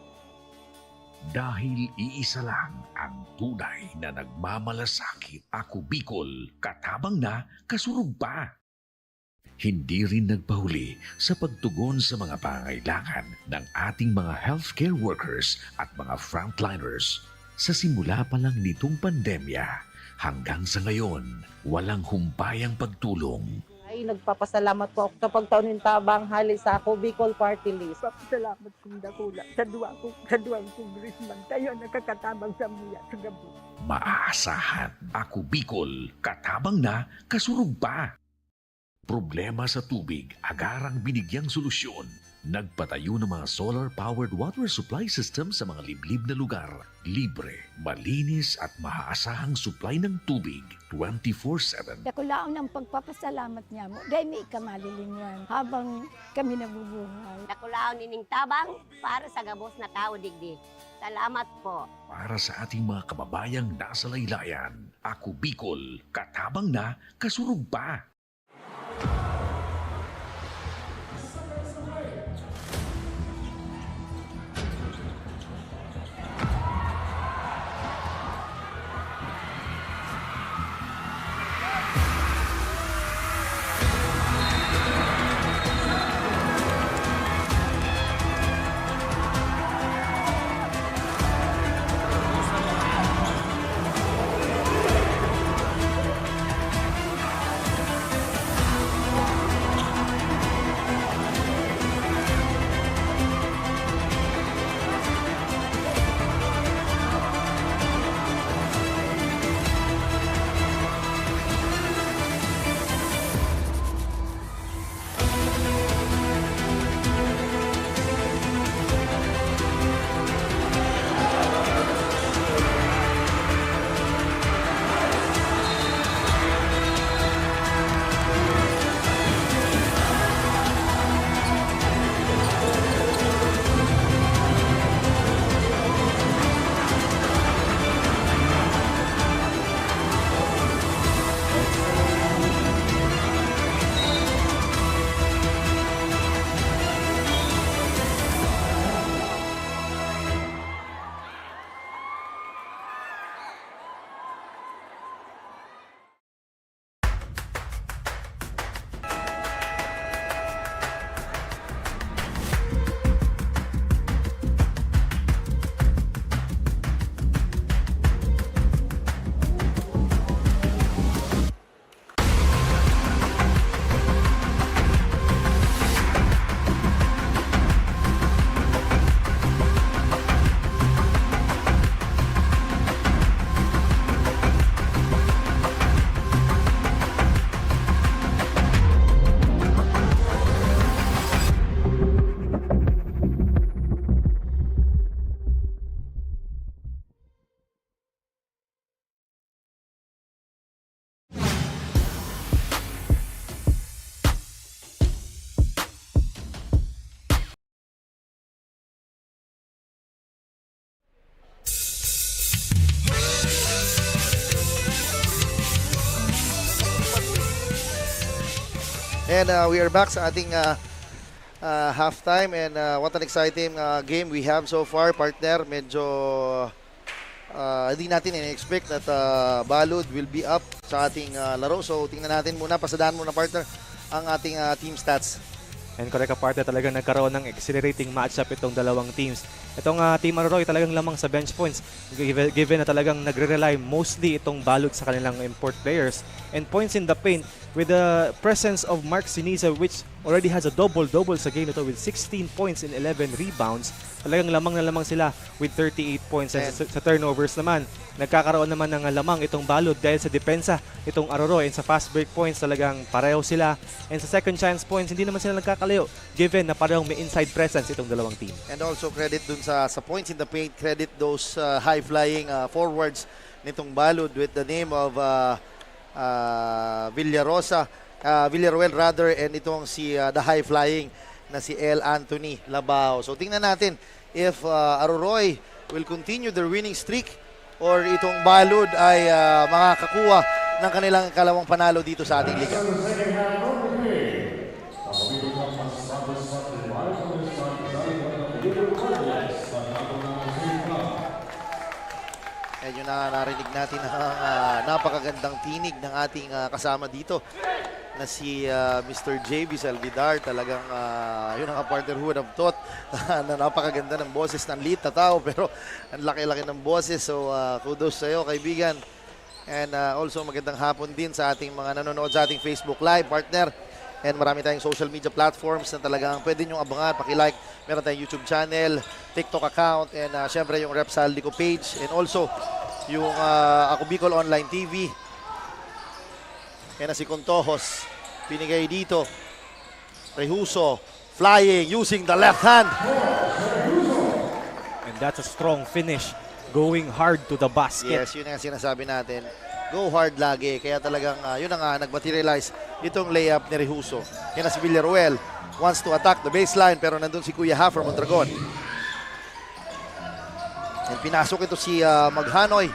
Dahil iisa lang ang tunay na nagmamalasakit. Ako Bicol, katabang na, kasurog pa. Hindi rin nagpahuli sa pagtugon sa mga pangailangan ng ating mga healthcare workers at mga frontliners. Sa simula pa lang nitong pandemya, hanggang sa ngayon, walang humpayang pagtulong. Ay, nagpapasalamat po ako sa pagtaunin tabang hali sa Ako Bicol Party List. Salamat kong dakula sa duwang congressman. Kayo nakakatabang sa muya sa gabi. Maaasahan. Ako Bicol, katabang na, kasurog pa. Problema sa tubig, agarang binigyang solusyon. Nagpatayo ng mga solar-powered water supply system sa mga liblib na lugar. Libre, malinis at maaasahang supply ng tubig 24/7. Dakulaon ang pagpapasalamat niya mo. Dahil may ikamalilingan habang kami nabubuhay. Nakulaon nining tabang para sa gabos na tao digdi. Salamat po. Para sa ating mga kababayang nasa laylayan, Ako Bicol, katabang na, kasurog pa. And we are back sa ating halftime, and what an exciting game we have so far, partner. Medyo hindi natin in-expect that Balud will be up sa ating laro. So tingnan natin muna, pasadaan muna, partner, ang ating team stats. And correct ka, partner, talagang nagkaroon ng accelerating matchup itong dalawang teams. Itong Team Aroroy talagang lamang sa bench points, given na talagang nagre-rely mostly itong Balud sa kanilang import players. And points in the paint with the presence of Mark Siniza, which already has a double-double sa game ito with 16 points and 11 rebounds. Talagang lamang na lamang sila with 38 points. And sa turnovers naman, nagkakaroon naman ng lamang itong Balud dahil sa depensa itong Aroroy. And sa fast break points, talagang pareho sila. And sa second chance points, hindi naman sila nagkakalayo given na parehong may inside presence itong dalawang team. And also credit dun sa points in the paint, credit those high-flying forwards nitong Balud with the name of Villaruel rather, and itong si the high-flying na si El Anthony Labao. So tingnan natin if Aroroy will continue their winning streak or itong Balud ay makakakuha ng kanilang ikalawang panalo dito sa ating liga. Medyo na narinig natin ang napakagandang tinig ng ating kasama dito na si Mr. JB Salvidar. Talagang yun ang partner, who would have thought na napakaganda ng boses ng liit na tao, pero ang laki-laki ng boses. So kudos sa iyo, kaibigan. And also magandang hapon din sa ating mga nanonood sa ating Facebook Live, partner. And marami tayong social media platforms na talagang pwede nyo abangan, pakilike. Meron tayong YouTube channel, TikTok account, and syempre yung Rep Saldico page. And also yung Ako Bicol Online TV. Yan na si Contojos, pinigay dito. Rehuso, flying, using the left hand. And that's a strong finish, going hard to the basket. Yes, yun ang sinasabi natin. Go hard lagi. Kaya talagang yun ang nag-materialize itong layup ni Rehuso. Yan na si Villaruel, wants to attack the baseline, pero nandun si Kuya Hafer Mondragon. And pinasok ito si Maghanoy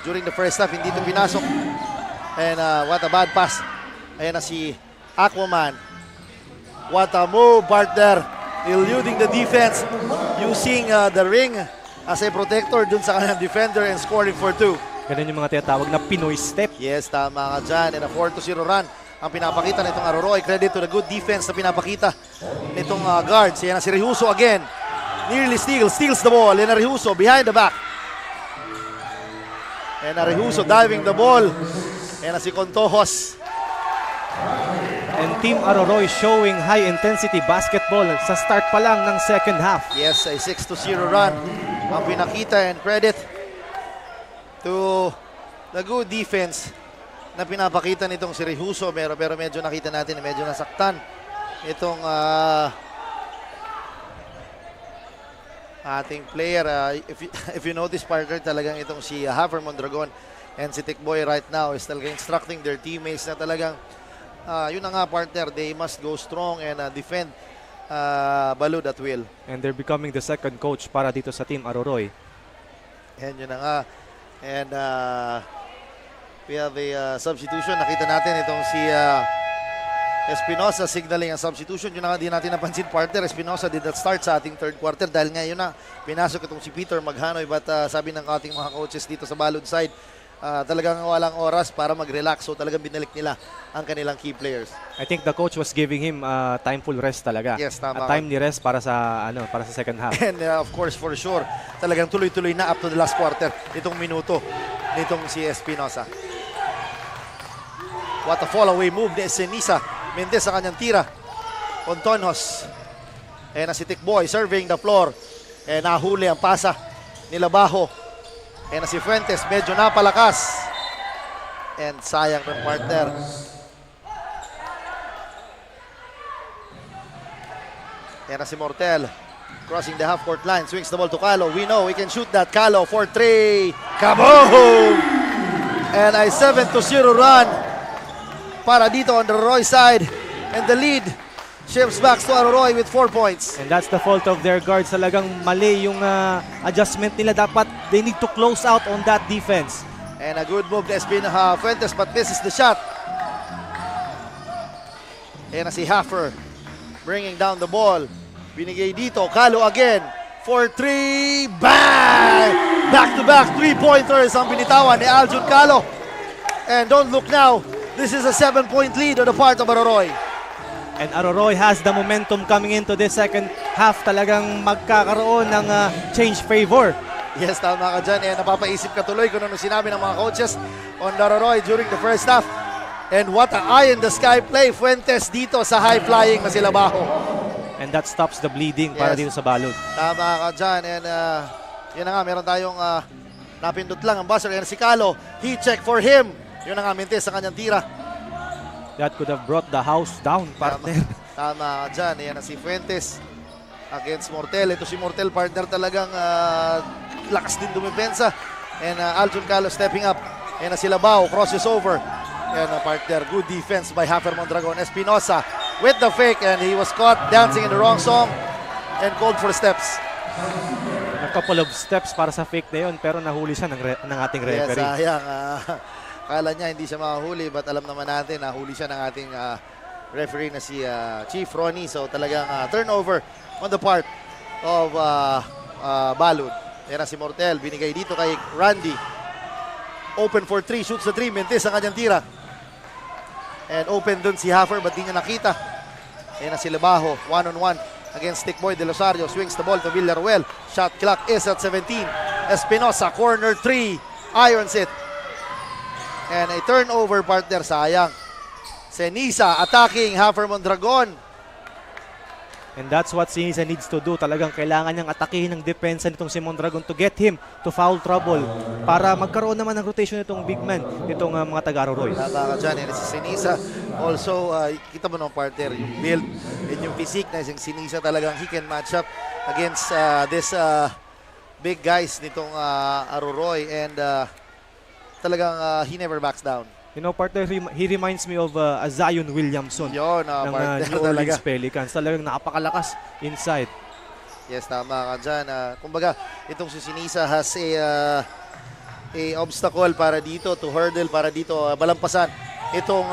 during the first half. Hindi ito pinasok. And what a bad pass. Ayan na si Aquaman. What a move, partner. Eluding the defense, using the ring as a protector dun sa kanyang defender and scoring for 2. Ganun yung mga tinatawag na Pinoy step. Yes, tama ka dyan. And a 4-0 run ang pinapakita nitong Aroroy. Credit to the good defense na pinapakita nitong guards. Yan na si Rehuso again. Nearly steals the ball. Yan na Rehuso behind the back. And na Rehuso diving the ball. Yan na si Contojos. And Team Aroroy showing high-intensity basketball sa start pa lang ng second half. Yes, a 6-0 run ang pinakita, and credit to the good defense na pinapakita nitong si Rehuso. Pero medyo nakita natin, medyo nasaktan itong ating player. If you notice, partner, talagang itong si Hafer Mondragon and si Tikboy right now is talagang instructing their teammates na talagang yun na nga, partner, they must go strong and defend Balud at will. And they're becoming the second coach para dito sa Team Aroroy. And yun na nga. And we have a substitution. Nakita natin itong si Espinosa signaling ang substitution. Yun na nga, di natin napansin, partner. Espinosa did not start sa ating third quarter dahil nga yun na, pinasok itong si Peter Maghanoy. But sabi ng ating mga coaches dito sa Balud side, talagang walang oras para mag-relax. So talagang binalik nila ang kanilang key players. I think the coach was giving him timeful rest talaga. Yes, tama. Timely rest para sa second half. And of course, for sure, talagang tuloy-tuloy na up to the last quarter itong minuto nitong si Espinosa. What a fall away move ni Senisa Mendez sa kanyang tira. Contojos. And si Tikboy serving the floor. And nahuli ang pasa ni Labajo. And si Fuentes, medyo napalakas. And sayang ng partner. And si Mortel, crossing the half-court line, swings the ball to Calo. We know we can shoot that. Calo for 3. Kaboom! And a 7-0 run para dito on the Aroroy side. And the lead shifts back to Aroroy with 4 points. And that's the fault of their guards. Talagang mali yung adjustment nila. Dapat they need to close out on that defense. And a good move to Fuentes, but misses the shot. Ayan na si Haffer. Bringing down the ball. Binigay dito. Calo again. 4-3. Bang! Back-to-back 3-pointers ang binitawan ni Aljun Calo. And don't look now. This is a 7-point lead on the part of Aroroy. And Aroroy has the momentum coming into this second half. Talagang magkakaroon ng change favor. Yes, tama ka dyan. And napapaisip ka tuloy kung ano sinabi ng mga coaches on Aroroy during the first half. And what a eye-in-the-sky play. Fuentes dito sa high-flying na sila Baho. And that stops the bleeding para Yes. dito sa Balud. Tama ka dyan. And yun na nga, meron tayong napindot lang ang buzzer. And si Calo, he check for him. Yun na nga, mintis sa kanyang tira. That could have brought the house down, partner. Tama ka dyan. Yan na si Fuentes against Mortel. Ito si Mortel, partner talagang lakas din dumipensa. And Aljun Calo stepping up. Yan na si Labao, crosses over. Yan na partner, good defense by Hafer Mondragon. Espinosa with the fake and he was caught dancing in the wrong song and called for steps. A couple of steps para sa fake na yun, pero nahuli siya ng ating Yes, referee. sayang. Kala niya hindi siya makahuli, but alam naman natin, nahuli siya ng ating referee na si Chief Ronnie. So talagang turnover on the part of Balud. Yan na si Mortel, binigay dito kay Randy. Open for 3, shoots the 3, mintis ang kanyang tira. And open dun si Haffer, but di niya nakita. Yan na si Lebajo, one-on-one against Stickboy De Losario. Swings the ball to Villaruel. Shot clock is at 17. Espinosa, corner 3, irons it. And a turnover, partner, sayang. Senisa attacking Haffer Mondragon. And that's what Sinisa needs to do. Talagang kailangan niyang atakihin ng depensa nitong si Mondragon to get him to foul trouble para magkaroon naman ng rotation nitong big man, nitong mga taga-Aroroy. Tama ka dyan, yan si Sinisa. Also, kita mo ng partner, yung build and yung physique na si Sinisa talagang he can match up against this big guys nitong Aroroy. And talagang he never backs down. You know, partner, he reminds me of Zion Williamson Yun, ng partner New Orleans talaga. Pelicans. Talagang napakalakas inside. Yes, tama ka dyan. Kumbaga, itong si Sinisa has a obstacle para dito, to hurdle para dito, balampasan itong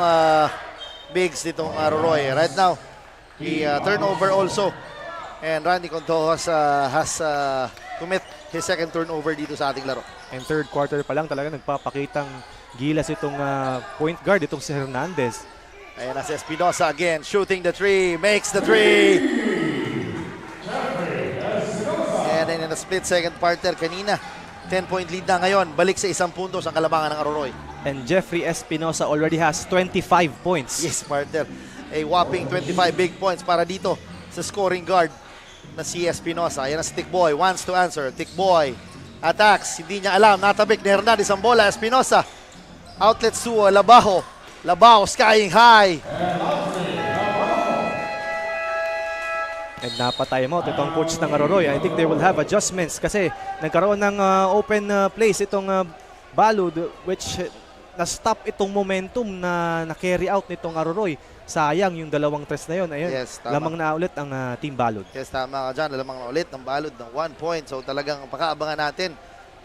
bigs nitong Aroroy. Right now, the turnover also. And Randy Contojas has commit his second turnover dito sa ating laro. And third quarter pa lang talaga nagpapakitang gilas itong point guard, itong si Hernandez. Ayan na si Espinosa again, shooting the 3, makes the 3. And then in the split second partner kanina, 10-point lead na ngayon, balik sa 1 puntos ang kalamangan ng Aroroy. And Jeffrey Espinosa already has 25 points. Yes, partner. A whopping 25 big points para dito sa scoring guard na si Espinosa. Ayan na si Tickboy, wants to answer. Tickboy attacks, hindi niya alam, natabik ni Hernandez ang bola. Espinosa, outlets to Labajo. Labajo skying high. And napatay mo itong coach ng Aroroy. I think they will have adjustments kasi nagkaroon ng open place itong Balud, which na-stop itong momentum na na-carry out nitong Aroroy. Sayang yung dalawang tres na yun. Ayun, Yes, tama. lamang na ulit ang Team Balud. Yes, tama ka dyan. Lamang na ulit ng Balud ng 1 point. So talagang pakaabangan natin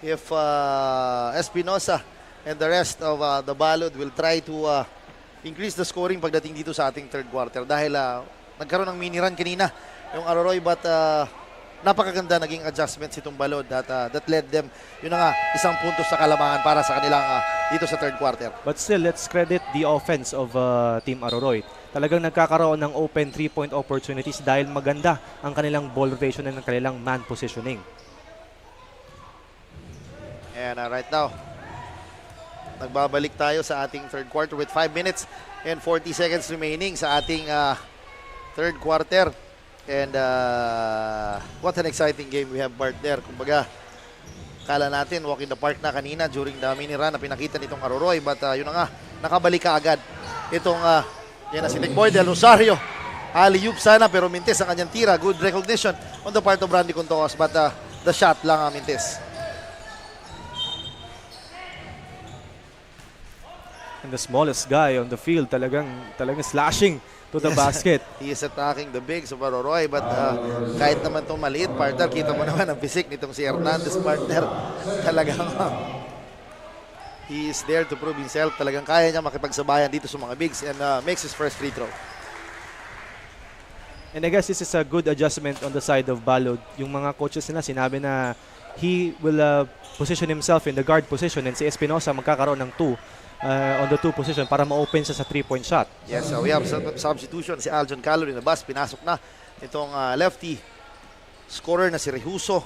if Espinosa and the rest of the Balud will try to increase the scoring pagdating dito sa ating third quarter. Dahil nagkaroon ng mini run kanina yung Aroroy, but napakaganda naging adjustments itong Balud that led them, yun na nga, 1 puntos sa kalamangan para sa kanilang dito sa third quarter. But still, let's credit the offense of Team Aroroy. Talagang nagkakaroon ng open 3-point opportunities dahil maganda ang kanilang ball rotation and ang kanilang man positioning. And right now, nagbabalik tayo sa ating third quarter with 5 minutes and 40 seconds remaining sa ating third quarter. And what an exciting game we have, partner. Kumbaga, kala natin walk in the park na kanina during the mini run na pinakita nitong Aroroy. But yun na nga, nakabalik ka agad. Itong, yan na si Tickboy De Losario. Alley-oop sana pero mintis ang kanyang tira. Good recognition on the part of Randy Contojas. But the shot lang mintis. And the smallest guy on the field talagang slashing to the basket. He is attacking the bigs of Aroroy, but kahit naman itong maliit, partner, kita mo naman ang physique nitong si Hernandez, partner. Talagang he is there to prove himself. Talagang kaya niya makipagsabayan dito sa mga bigs and makes his first free throw. And I guess this is a good adjustment on the side of Balod. Yung mga coaches nila sinabi na he will position himself in the guard position and si Espinosa magkakaroon ng 2 on the 2 position para ma-open siya sa 3-point shot. Yes, we have substitution. Si Aljon Calori na bus, pinasok na itong lefty scorer na si Rehuso.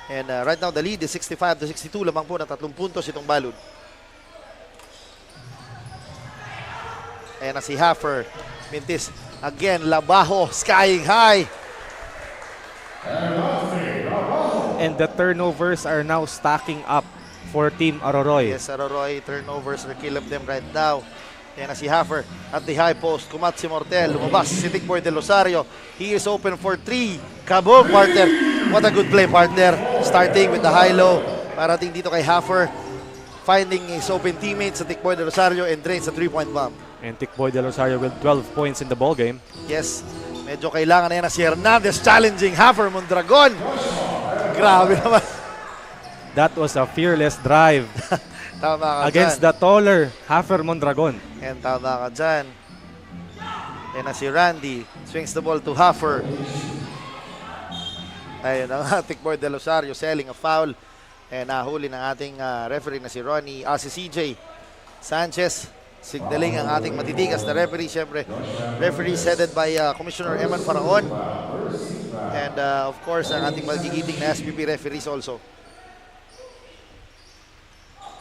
And right now the lead is 65-62, lamang po na 3 puntos itong Balud. Ayan na si Haffer. Mintis again, Labajo skying high. And the turnovers are now stacking up for Team Aroroy. Yes, Aroroy turnovers are killing them right now. Ayan na si Haffer at the high post. Kumat si Mortel. Lumabas si Tikboy Del Rosario. He is open for 3. Kabog, partner. What a good play, partner. Starting with the high-low. Parating dito kay Haffer. Finding his open teammates sa Tikboy Del Rosario and drains a 3-point bomb. And Tikboy Del Rosario with 12 points in the ball game. Yes, medyo kailangan na yan na si Hernandez challenging Haffer Mondragon. Grabe naman. That was a fearless drive Tama ka against dyan. the taller Haffer Mondragon. And tama ka dyan. Yan na si Randy. Swings the ball to Haffer. Ayun ang Tikboy Del Rosario selling a foul. And nahuli ng ating referee na si Ronnie, si CJ Sanchez. Signaling ang ating matitigas na referee. Siyempre, referee headed by Commissioner Eman Faraon. And of course, ang ating magigiting na SPP referees also.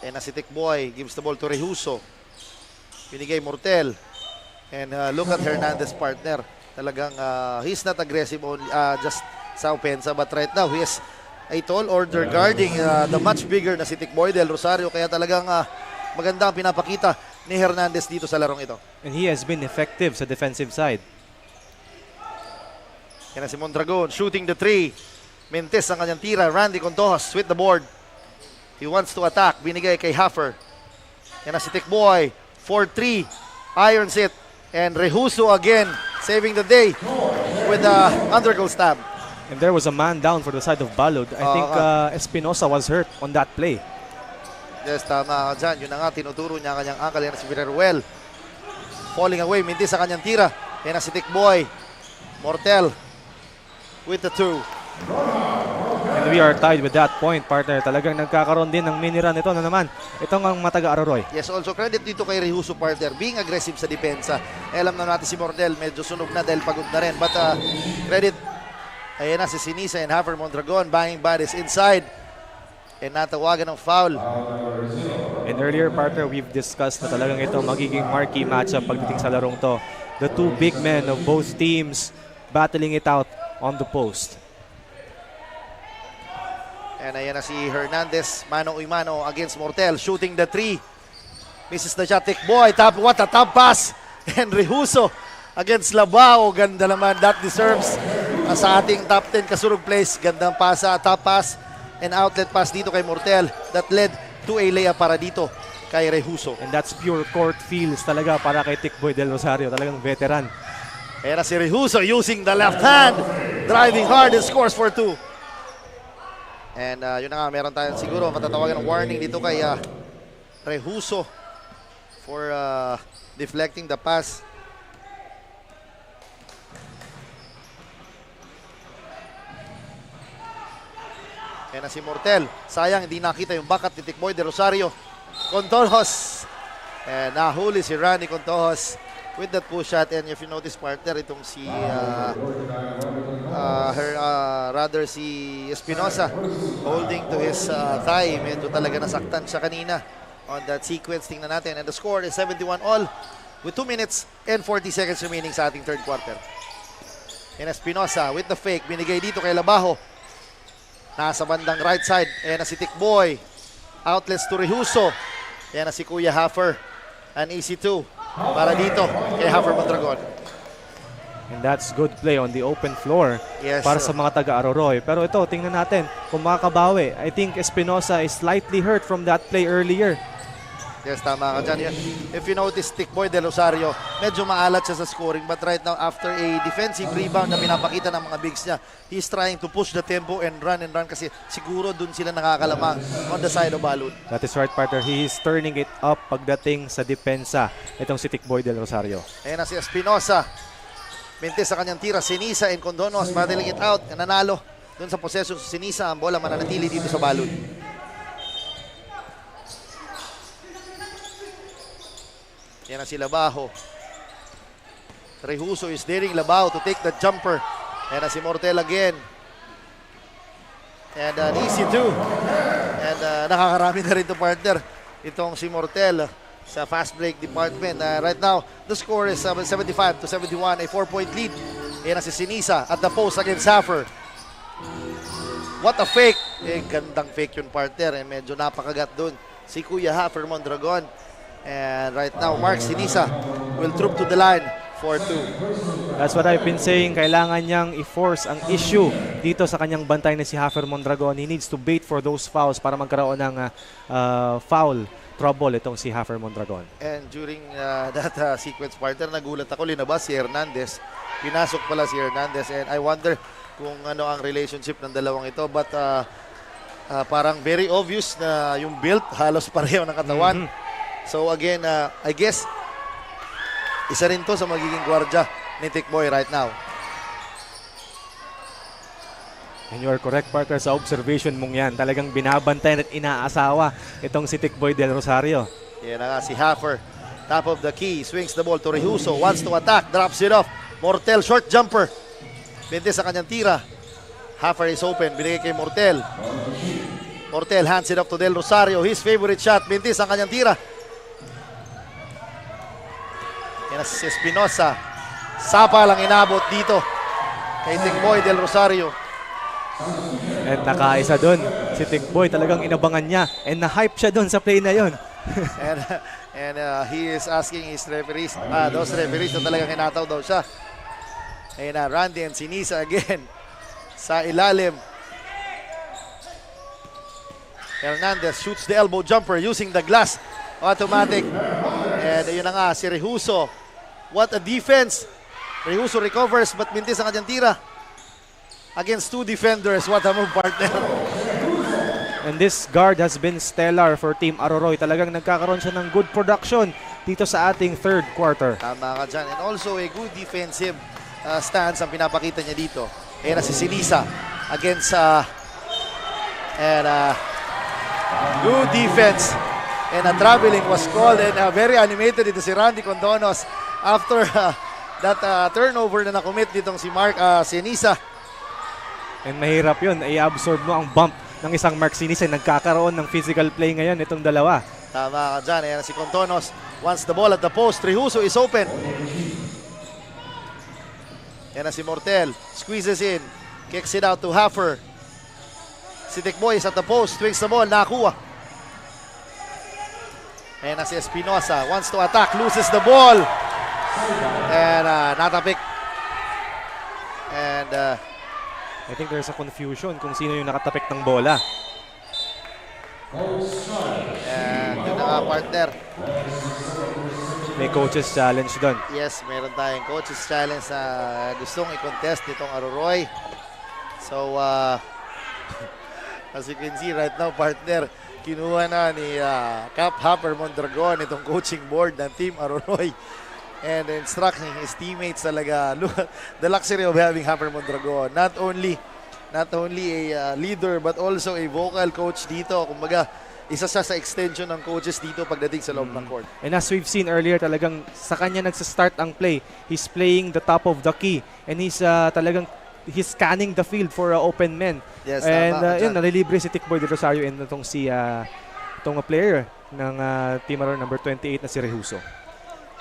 And si Tikboy gives the ball to Rehuso. Binigay Mortel. And look at Hernandez, partner. Talagang he's not aggressive only, just sa opensa. But right now, he is a tall order guarding the much bigger na si Tikboy Del Rosario. Kaya talagang maganda ang pinapakita ni Hernandez dito sa larong ito. And he has been effective sa defensive side. Yan na si Mondragon shooting the 3. Mintis ang kanyang tira. Randy Contojos with the board. He wants to attack. Binigay kay Haffer. Yan na si Tikboy. 4-3. Irons it. And Rehuso again saving the day with the undergoal stab. And there was a man down for the side of Balod. I think Espinosa was hurt on that play. Yes, tama ka dyan. Yun na nga, tinuturo niya kanyang ankle. Yan na si Villarruel. Falling away, mintis sa kanyang tira. Yan na si Tikboy. Mortel with the 2. And we are tied with that point, partner. Talagang nagkakaroon din ng mini-run ito na naman. Itong ang mataga Aroroy. Yes, also credit dito kay Rehuso, partner. Being aggressive sa depensa. Alam na natin si Mortel, medyo sunog na dahil pagod na rin. But credit, ayan na si Sinisa and Haffer Mondragon banging bodies inside. And natawagan ng foul. And earlier, partner, we've discussed na talagang ito magiging marquee matchup pagdating sa larong to. The two big men of both teams battling it out on the post. And ayan na si Hernandez, mano-y-mano against Mortel, shooting the 3. Misses the shot, Tikboy, what a top pass. And Rehuso against Labao, ganda naman, that deserves sa ating top 10 kasurog plays. Gandang pasa, top pass, and outlet pass dito kay Mortel that led to a layup para dito kay Rehuso. And that's pure court feels talaga para kay Tikboy Del Rosario, talagang veteran. Ayan na si Rehuso using the left hand, driving hard and scores for 2. And yun na nga, meron tayong siguro matatawagan ng warning dito kay Rehuso for deflecting the pass. Ayan na si Mortel. Sayang, hindi nakita yung backup ni Tikboy Del Rosario. Contojos. And nahuli si Randy Contojos with that push shot. And if you notice, partner, itong si si Espinosa holding to his thigh. Medyo talaga nasaktan siya kanina on that sequence. Tingnan natin. And the score is 71 all with 2 minutes and 40 seconds remaining sa ating third quarter. And Espinosa with the fake. Binigay dito kay Labajo. Nasa bandang right side. Ayan na si Tikboy. Outlets to Rehuso. Ayan na si Kuya Haffer. An easy 2 para dito kay Haffer Mondragon. And that's good play on the open floor para sa mga taga-Aroroy. Pero ito, tingnan natin kung makakabawi. I think Espinosa is slightly hurt from that play earlier. Yes, tama ka dyan. If you notice, Tikboy Del Rosario, medyo maalat siya sa scoring. But right now, after a defensive rebound na pinapakita ng mga bigs niya, he's trying to push the tempo and run kasi siguro dun sila nakakalamang on the side of Balud. That is right, partner. He is turning it up pagdating sa depensa. Itong si Tikboy Del Rosario. Ayan na si Espinosa. Mintis sa kanyang tira, Sinisa and Condonos battling it out. Nanalo doon sa possession sa Sinisa. Ang bola mananatili dito sa Balud. Yan na si Labajo. Rehuso is daring Labao to take the jumper. Yan na si Mortel again. And an easy two. And nakakarami na rin ito partner. Itong si Mortel sa fast break department. Right now, the score is 75-71, a 4-point lead. Yan na si Sinisa at the post against Zaffer. What a fake. Gandang fake yun partner. Medyo napakagat dun si Kuya Hafer Mondragon. And right now, Mark Sinisa will troop to the line for 2. That's what I've been saying. Kailangan niyang i-force ang issue dito sa kanyang bantay na si Hafer Mondragon. He needs to bait for those fouls para magkaroon ng foul trouble itong si Hafer Mondragon. And during that sequence partner, nagulat ako, linabas si Hernandez. Pinasok pala si Hernandez and I wonder kung ano ang relationship ng dalawang ito. But parang very obvious na yung build, halos pareho ng katawan. So again, I guess, isa rin to sa magiging gwardya ni Tikboy right now. And you are correct, partner, sa observation mong yan. Talagang binabantayan at inaasawa itong si Tikboy Del Rosario. Yan na nga si Hafer. Top of the key, swings the ball to Rehuso. Wants to attack, drops it off. Mortel, short jumper. Bente sa kanyang tira. Hafer is open, binigay kay Mortel. Mortel hands it off to Del Rosario. His favorite shot, Bintis ang kanyang tira. Yan na si Espinosa. Sapa lang inabot dito kay Tikboy Del Rosario. And nakaisa doon si Tikboy, talagang inabangan niya and na-hype siya doon sa play na yon. and he is asking his referees, those referees na talagang hinataw daw siya. Ayun na, Randy and Sinisa again sa ilalim. Hernandez shoots the elbow jumper using the glass automatic. And ayun na nga, si Rehuso. What a defense. Rehuso recovers but mintis ang kanyang tira. Against 2 defenders, what a move, partner. And this guard has been stellar for Team Aroroy. Talagang nagkakaroon siya ng good production dito sa ating third quarter. Tama ka dyan. And also a good defensive stance ang pinapakita niya dito. Ayan na si Sinisa against and good defense. And a traveling was called and very animated dito si Randy Condonos after that turnover na nakomit ditong si Mark Sinisa. And mahirap yun, i-absorb mo ang bump ng isang Mark Sinisa. Nagkakaroon ng physical play ngayon itong dalawa. Tama ka dyan. Ayan si Condonos wants the ball at the post. Rehuso is open. Ayan na si Mortel. Squeezes in. Kicks it out to Hafer. Si Tikboy is at the post. Swings the ball. Nakakuha. Ayan na si Espinosa. Wants to attack. Loses the ball. And natapik. And I think there's a confusion kung sino yung nakatapik ng bola. and yun na nga, partner. May coaches challenge doon. Yes, meron tayong coaches challenge na gustong i-contest nitong Aroroy. So, as you can see right now, partner, kinuha na ni Cap Hafer Mondragon itong coaching board ng Team Aroroy. And instructing his teammates talaga. Look, the luxury of having Hafer Mondragon. Not only a leader but also a vocal coach dito. Kumbaga, isa siya sa extension ng coaches dito pagdating sa loob ng court. And as we've seen earlier, talagang sa kanya nagsa-start ang play. He's playing the top of the key and he's scanning the field for open men. Yes, and tama, yun, nalilibre si Tikboy Del Rosario and itong player ng Team Aroroy number 28 na si Rehuso.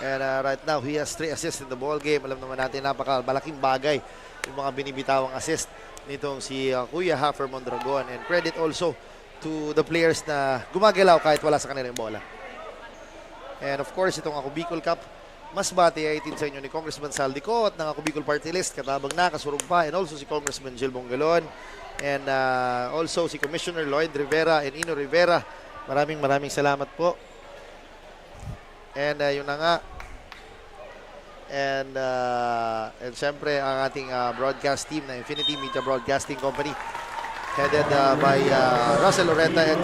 And right now, he has 3 assists in the ball game. Alam naman natin, napaka-malaking bagay yung mga binibitawang assist nitong si Kuya Hafer Mondragon. And credit also to the players na gumagalaw kahit wala sa kanila yung bola. And of course, itong Ako Bicol Cup, mas bati ay itin sa inyo ni Congressman Saldico at ng Ako Bicol Party List, katabang na, kasurog pa, and also si Congressman Jill Bongalon, and also si Commissioner Lloyd Rivera and Ino Rivera. Maraming salamat po. And yun na nga. And syempre ang ating broadcast team na Infinity Media Broadcasting Company headed by Russell Loretta and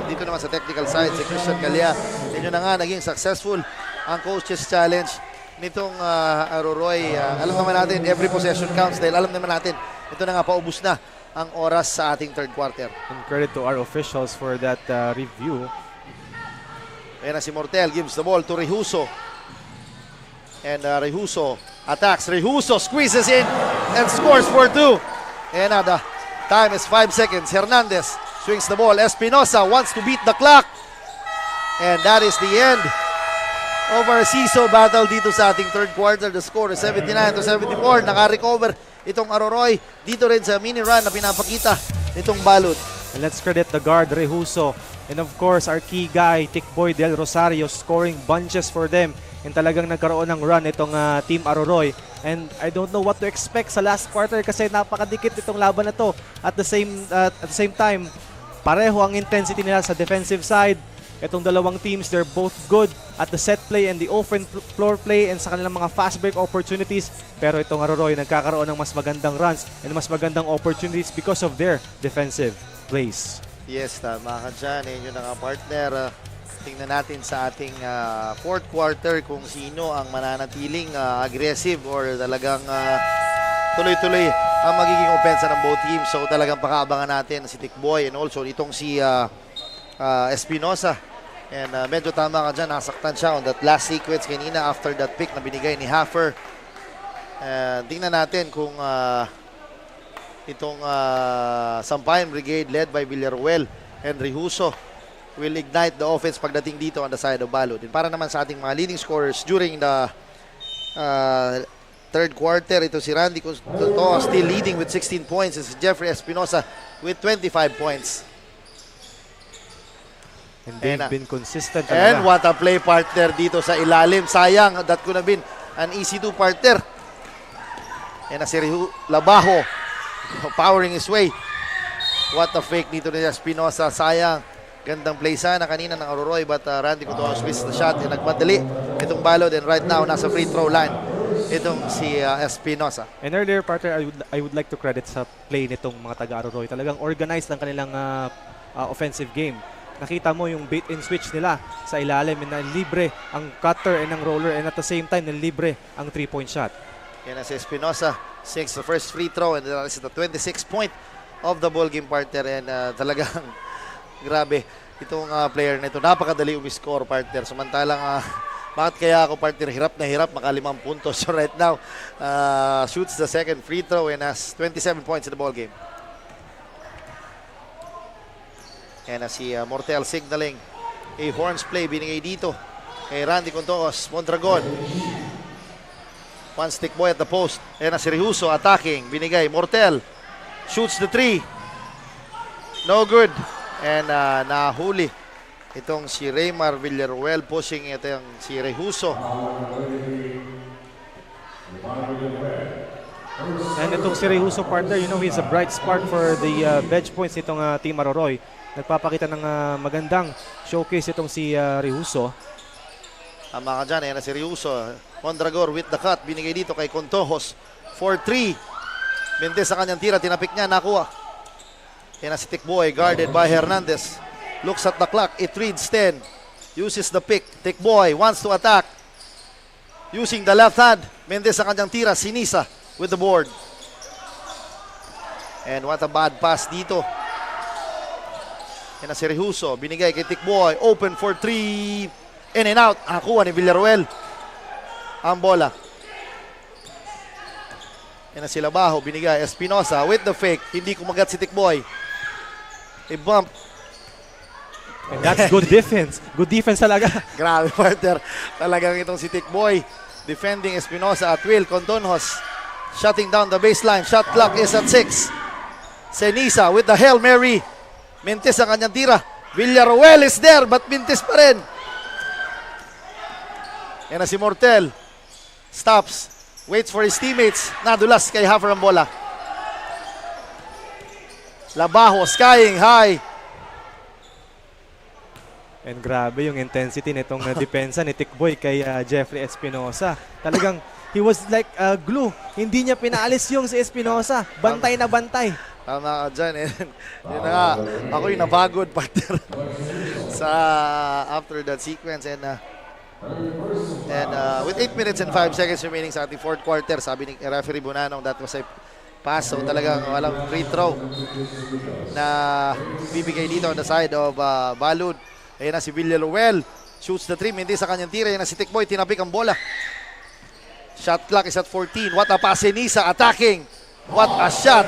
dito naman sa technical side si Christian Calya. And yun na nga, naging successful ang coaches challenge nitong Aroroy. Alam naman natin, every possession counts dahil alam naman natin, ito na nga, paubos na ang oras sa ating third quarter. And credit to our officials for that review. Ayan na si Mortel, gives the ball to Rehuso. And Rehuso attacks. Rehuso squeezes in and scores for 2. And the time is 5 seconds. Hernandez swings the ball. Espinosa wants to beat the clock. And that is the end of our CISO battle dito sa ating third quarter. The score is 79-74. Naka-recover itong Aroroy dito rin sa mini run na pinapakita nitong Balud. And let's credit the guard, Rehuso. And of course, our key guy, Tikboy Del Rosario, scoring bunches for them. And talagang nagkaroon ng run itong Team Aroroy. And I don't know what to expect sa last quarter kasi napakadikit itong laban na to. At the same time, pareho ang intensity nila sa defensive side. Itong dalawang teams, they're both good at the set play and the open floor play and sa kanilang mga fast break opportunities. Pero itong Aroroy nagkakaroon ng mas magandang runs and mas magandang opportunities because of their defensive plays. Yes, tama ka dyan. Yun ang partner. Tingnan natin sa ating fourth quarter kung sino ang mananatiling aggressive or talagang tuloy-tuloy ang magiging opensa ng both teams. So talagang pakaabangan natin si Tikboy and also itong si Espinosa. And medyo tama ka dyan, nasaktan siya on that last sequence kanina after that pick na binigay ni Haffer. Tingnan natin kung itong Sampayan Brigade led by Villaruel and Rehuso will ignite the offense pagdating dito on the side of Balud. And para naman sa ating mga leading scorers during the third quarter, ito si Randy Conto still leading with 16 points. It's Jeffrey Espinosa with 25 points. And they've been consistent. And what a play partner dito sa ilalim. Sayang, that could have been an easy 2 partner. And na si Labajo powering his way. What a fake dito ni Espinosa. Sayang. Gandang play sana kanina ng Aroroy but Randy Cotonos missed the shot. And nagmadali itong Balud and right now nasa free throw line itong si Espinosa. And earlier partner, I would like to credit sa play nitong mga taga-Aroroy. Talagang organized ang kanilang offensive game. Nakita mo yung bait and switch nila sa ilalim na libre ang cutter and ang roller and at the same time libre ang 3-point shot. Yan na si Espinosa, sinks the first free throw and that is the 26th point of the ball game partner and talagang grabe itong player na ito. Napakadali umiscore partner. Samantalang bakit kaya ako partner hirap na hirap maka 5 puntos. So right now shoots the second free throw and has 27 points in the ball game. Yan na si Mortel signaling a horns play binigay dito kay Randy Contoos. Mondragon. One stick boy at the post. Yan na si Rehuso attacking. Binigay. Mortel shoots the 3. No good. And nahuli itong si Raymar Villaruel pushing ito yung si Rehuso. And itong si Rehuso partner, you know, he's a bright spark for the bench points nitong Team Aroroy. Nagpapakita ng magandang showcase itong si Rehuso. Tama ka dyan, yan na si Rehuso. Mondragor with the cut, binigay dito kay Contojos for 3. Mendez sa kanyang tira, tinapik niya, nakuha. Yan na si Tikboy, guarded by Hernandez. Looks at the clock, it reads 10. Uses the pick, Tikboy wants to attack. Using the left hand, Mendez sa kanyang tira, Sinisa with the board. And what a bad pass dito. Yan na si Rehuso, binigay kay Tikboy, open for 3, in and out, nakuha ni Villaruel ang bola. Yan na si Labajo, binigay, Espinosa with the fake, hindi kumagat si Tikboy. A bump. And that's good defense. Good defense talaga. Grabe partner, talagang itong si Tikboy defending Espinosa at will. Contonhos shutting down the baseline, shot clock is at 6. Senisa with the Hail Mary. Mintis ang kanyang tira. Villaruel is there but Mintis pa rin. Yan na si Mortel. Stops. Waits for his teammates. Nadulas kay Haffer ang bola. Labajo skying high. And grabe yung intensity nitong depensa ni Tikboy kay Jeffrey Espinosa. Talagang he was like glue. Hindi niya pinaalis yung si Espinosa. Bantay na bantay. Tama ka dyan. Yun na nga. Ako yung napagod partner sa after that sequence. And And with 8 minutes and 5 seconds remaining sa ating fourth quarter, sabi ni referee Bunanong, that was a pass. So talagang walang free throw na bibigay dito on the side of Balud. Ayan na si Villaruel. Shoots the 3. Hindi sa kanyang tira. Ayan na si Tikboy. Tinapik ang bola. Shot clock is at 14. What a pass. Senisa attacking. What a shot.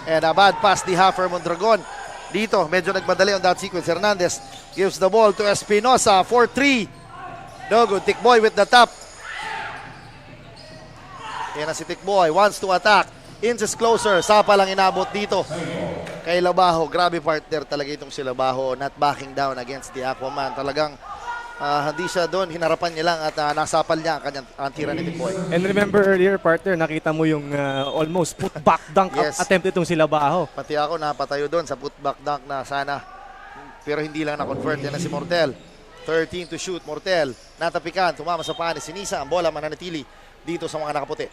And a bad pass ni Hafer Mondragon. Dito, medyo nagmadali on that sequence. Hernandez gives the ball to Espinosa. 4-3. No good. Tikboy with the top. Yan na si Tikboy. Wants to attack. Inches closer. Sapa lang inabot dito kay Labajo. Grabe partner talaga itong si Labajo. Not backing down against the Aquaman. Talagang hindi siya doon. Hinarapan niya lang at nasapal niya ang tira ni Tikboy. And remember earlier, partner, nakita mo yung almost put-back dunk Yes. attempt itong si Labajo. Pati ako napatayo doon sa putback dunk na sana. Pero hindi lang na-convert. Yan na si Mortel. 13 to shoot. Mortel natapikan. Tumama sa paa ni Sinisa. Ang bola mananatili dito sa mga nakaputi.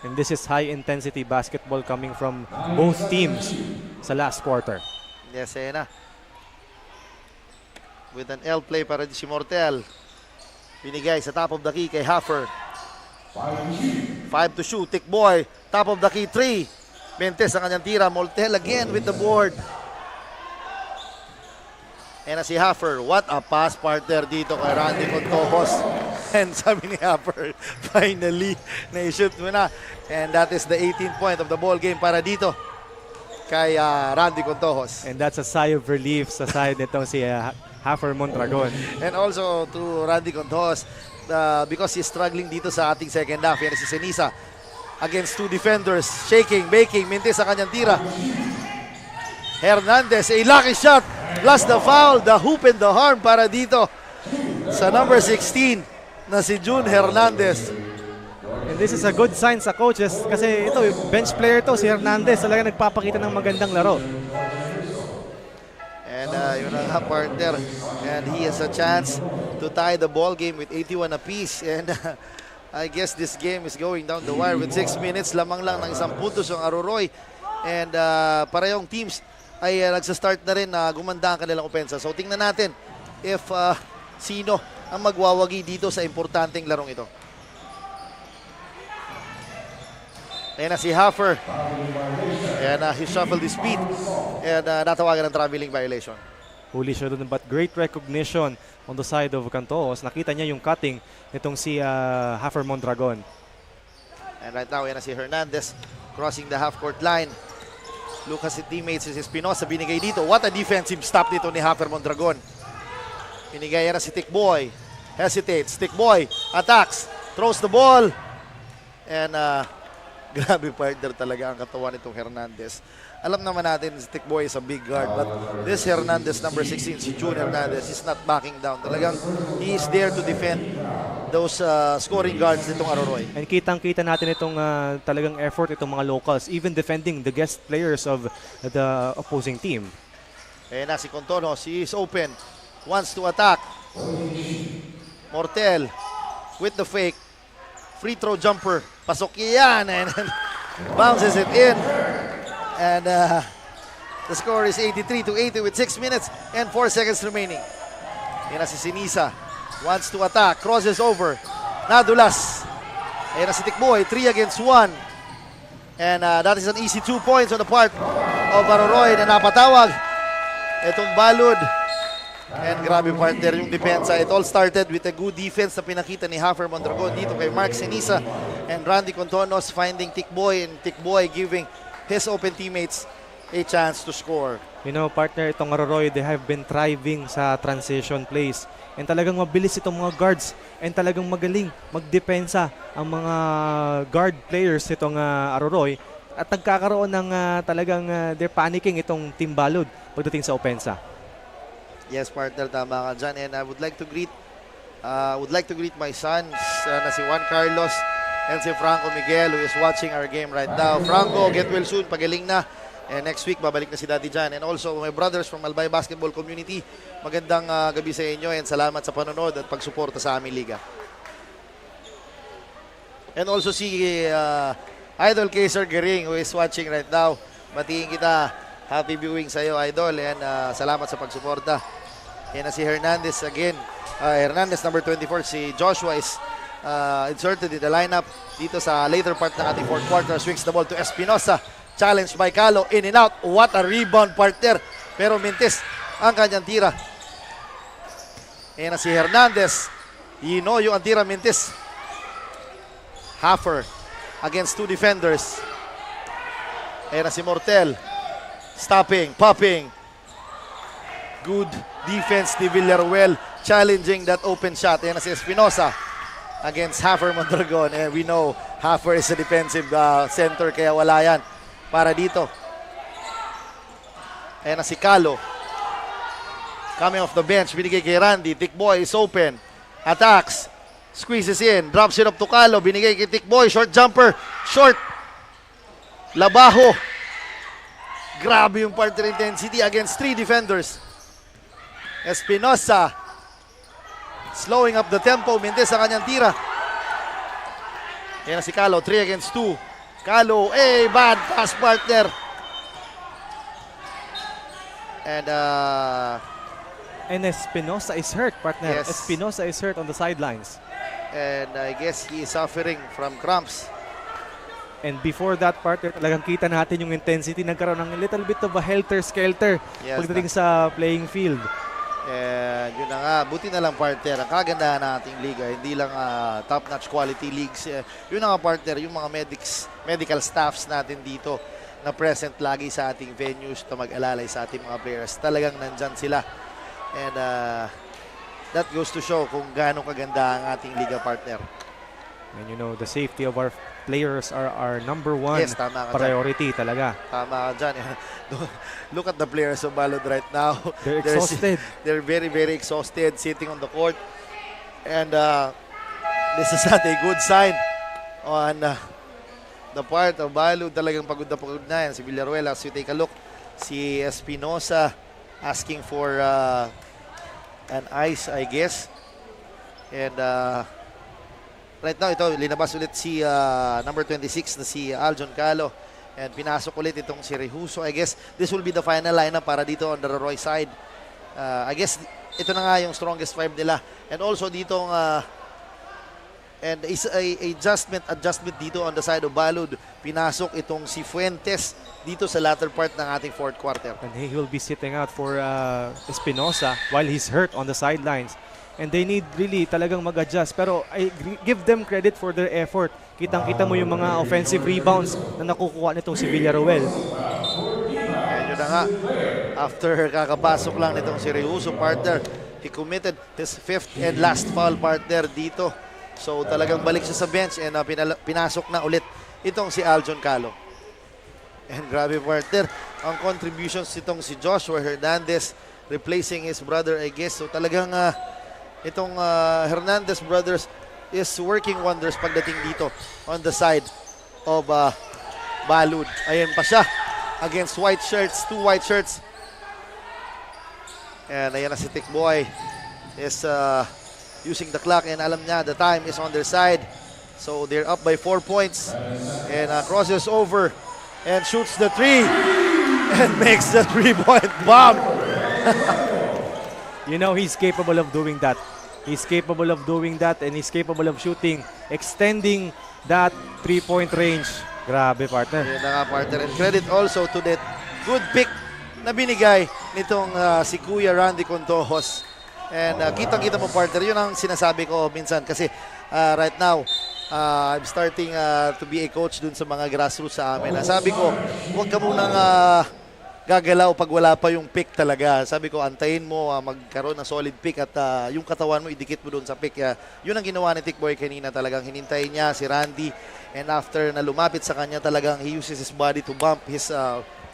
And this is high-intensity basketball coming from both teams sa last quarter. Yes, ayan na. With an L play para si Mortel. Binigay sa top of the key kay Hafer. 5 to shoot. Tikboy. Top of the key. 3. Mentes ang kanyang tira. Mortel again with the board. Ayan na si Hafer. What a pass partner dito kay Randy Contojos. And sabi ni Hafer, finally, na-shoot mo na. And that is the 18th point of the ball game para dito kay Randy Contojos. And that's a sigh of relief sa side nitong si Hafer Mondragon. And also to Randy Contojos because he's struggling dito sa ating second half. Yan si Senisa against two defenders. Shaking, baking, mintis sa kanyang tira. Hernandez, a lucky shot. Plus the foul, the hoop and the harm para dito sa number 16 na si June Hernandez. And this is a good sign sa coaches kasi ito, bench player to, si Hernandez. Talaga nagpapakita ng magandang laro. And yun ang partner. And he has a chance to tie the ball game with 81 apiece. And I guess this game is going down the wire with 6 minutes. Lamang lang ng isang puntos ang Aroroy. And parehong teams ay nagsa-start na rin na gumanda ang kanilang opensa. So tingnan natin if sino ang magwawagi dito sa importanteng larong ito. Ayan na si Hafer. Ayan na, he shuffled his feet. And natawagan ng traveling violation. Huli siya doon, but great recognition on the side of Cantos. Nakita niya yung cutting nitong si Hafer Mondragon. And right now, ayan na si Hernandez crossing the half-court line. Lucas si teammates si Espinosa binigay dito. What a defensive stop dito ni Hafer Mondragon. Binigay na si Tikboy. Hesitates. Tikboy attacks. Throws the ball. And grabe partner talaga ang katawan nitong Hernandez. Alam naman natin si Tikboy is a big guard. But this Hernandez, number 16, si June Hernandez, is not backing down. Talagang he is there to defend those scoring guards nitong Aroroy. And kitang-kita natin itong talagang effort itong mga locals, even defending the guest players of the opposing team. Ayan na si Contonos. He is open. Wants to attack. Mortel with the fake. Free throw jumper. Pasok yan. And bounces it in. And the score is 83-80 with 6 minutes and 4 seconds remaining. Ayan na si Sinisa. Wants to attack. Crosses over. Nadulas. Ayan na si Tikboy. 3 against 1. And that is an easy 2 points on the part of Aroroy na napatawag. Itong Balud. And grabe partner yung depensa. It all started with a good defense na pinakita ni Hafer Mondragon dito kay Mark Senisa and Randy Contonos finding Tikboy, and Tikboy giving his open teammates a chance to score. You know, partner, itong Aroroy, they have been thriving sa transition plays. And talagang mabilis itong mga guards. And talagang magaling magdepensa ang mga guard players itong Aroroy. At nagkakaroon ng talagang they're panicking itong Team Balud pagdating sa opensa. Yes, partner, tama ka dyan. And I would like to greet my sons na si Juan Carlos and si Franco Miguel who is watching our game right now. Franco, get well soon. Pagaling na. And next week, babalik na si Daddy Jan. And also, my brothers from Albay Basketball Community, magandang gabi sa inyo and salamat sa panonood at pagsuporta sa aming liga. And also si Idol Kaiser Gering who is watching right now. Batiin kita. Happy viewing sa iyo, Idol. And salamat sa pagsuporta. Yan na si Hernandez again. Hernandez, number 24, si Joshua is inserted in the lineup dito sa later part ng ating fourth quarter. Swings the ball to Espinosa. Challenged by Calo. In and out. What a rebound, partner. Pero mintis ang kanyang tira. Yan na si Hernandez. Inoyo ang tira, mintis. Haffer against two defenders. Yan na si Mortel. Stopping, popping. Good defense ni Villaruel. Challenging that open shot. Yan na si Espinosa against Haffer Mondragon. And we know Haffer is a defensive center kaya wala yan para dito. Ayan na si Calo. Coming off the bench, binigay kay Randy. Tikboy is open. Attacks. Squeezes in. Drops it up to Calo. Binigay kay Tikboy. Short jumper. Short. Labaho. Grabe yung partner intensity against three defenders. Espinosa. Slowing up the tempo. Mintes ang kanyang tira. Ayan na si Calo. 3 against 2. Calo. Bad pass, partner. And Espinosa is hurt, partner. Yes. Espinosa is hurt on the sidelines. And I guess he is suffering from cramps. And before that, partner, talagang kita natin yung intensity. Nagkaroon ng little bit of a helter-skelter pagdating sa playing field. And yun na nga, buti na lang, partner. Ang kagandahan ng ating liga, hindi lang top-notch quality leagues. Yun na nga, partner, yung mga medical staffs natin dito na present lagi sa ating venues na mag-alalay sa ating mga players. Talagang nandyan sila. And that goes to show kung gaano kaganda ang ating liga, partner. And you know, the safety of our players are our number one tama ka priority dyan. talaga. Tama ka dyan. Look at the players of Balod right now. They're exhausted. They're very, very exhausted sitting on the court. And this is not a good sign on the part of Balod. Talagang pagod na yan. Si Villaruel, as you take a look, si Espinosa asking for an ice, I guess. And right now, ito, linabas ulit si number 26 na si Aljon Calo. And pinasok ulit itong si Rehuso. I guess this will be the final lineup para dito on the Roy side. I guess ito na nga yung strongest five nila. And also ditong and is a adjustment dito on the side of Balud. Pinasok itong si Fuentes dito sa latter part ng ating fourth quarter. And he will be sitting out for Espinosa while he's hurt on the sidelines. And they need really talagang mag-adjust. Pero I give them credit for their effort. Kitang-kita mo yung mga offensive rebounds na nakukuha nitong si Villaruel. And yun na nga, after kakapasok lang nitong si Rehuso, partner, he committed his fifth and last foul, partner, dito. So talagang balik siya sa bench and pinasok na ulit itong si Aljon Calo. And grabe, partner, ang contributions nitong si Joshua Hernandez replacing his brother, I guess. So talagang itong Hernandez brothers is working wonders pagdating dito on the side of Balud. Ayan pa siya against white shirts, two white shirts. And ayan na si Tikboy is using the clock and alam niya the time is on their side. So they're up by 4 points and crosses over and shoots the three and makes the 3-point bomb. You know, he's capable of doing that. He's capable of doing that and he's capable of shooting, extending that 3-point range. Grabe, partner. Yan na nga, partner. And credit also to that good pick na binigay nitong si Kuya Randy Contojos. And kitang-kita mo, partner, yun ang sinasabi ko minsan kasi right now, I'm starting to be a coach dun sa mga grassroots sa amin. Sabi ko, huwag ka munang gagalaw pag wala pa yung pick talaga. Sabi ko, antayin mo magkaroon ng solid pick at yung katawan mo, idikit mo doon sa pick. Yun ang ginawa ni Tikboy kanina talagang. Hinintay niya si Randy and after na lumapit sa kanya talagang he uses his body to bump his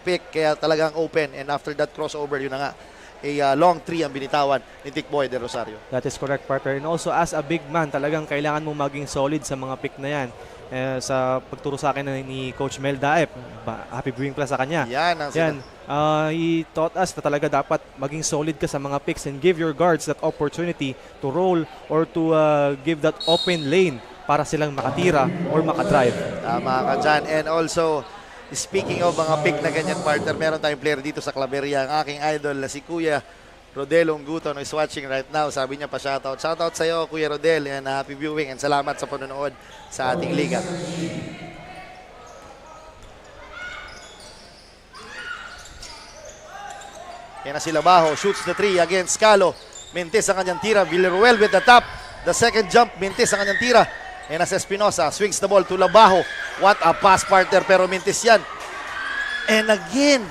pick. Kaya talagang open and after that crossover, yun na nga. A long three ang binitawan ni Tikboy de Rosario. That is correct, partner. And also as a big man, talagang kailangan mo maging solid sa mga pick na yan. Sa pagturo sa akin ni Coach Mel Daep, happy viewing pala sa kanya. Yan. He taught us na talaga dapat maging solid ka sa mga picks and give your guards that opportunity to roll or to give that open lane para silang makatira or makadrive. Tama ka dyan. And also, speaking of mga pick na ganyan, partner, meron tayong player dito sa Claveria, ang aking idol na si Kuya Rodel Ongguton is watching right now. Sabi niya pa shoutout. Shoutout sa'yo, Kuya Rodel. And happy viewing and salamat sa panonood sa ating liga. Yan na si Labajo. Shoots the 3 against Calo. Mintis ang kanyang tira. Villaruel with the top. The second jump. Mintis ang kanyang tira. Yan na si Espinosa. Swings the ball to Labajo. What a pass, partner. Pero mintis yan. And again,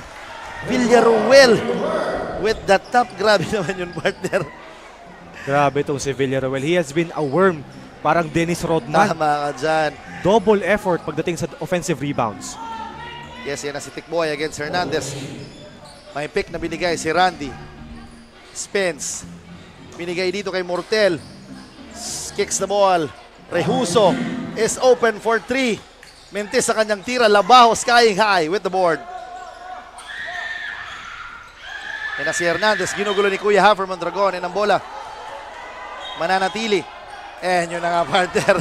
Villaruel with the top. Grabe naman yun, partner. Grabe itong si Villaruel. He has been a worm. Parang Dennis Rodman. Tama ka dyan. Double effort pagdating sa offensive rebounds. Yes, yan na si Tikboy against Hernandez. May pick na binigay si Randy. Spence. Binigay dito kay Mortel. Kicks the ball. Rehuso is open for 3. Mintis sa kanyang tira. Labajo skying high with the board. Yan na si Hernandez. Ginugulo ni Kuya Hafer Mondragon. Yan ang bola. Mananatili. And yun na nga, partner.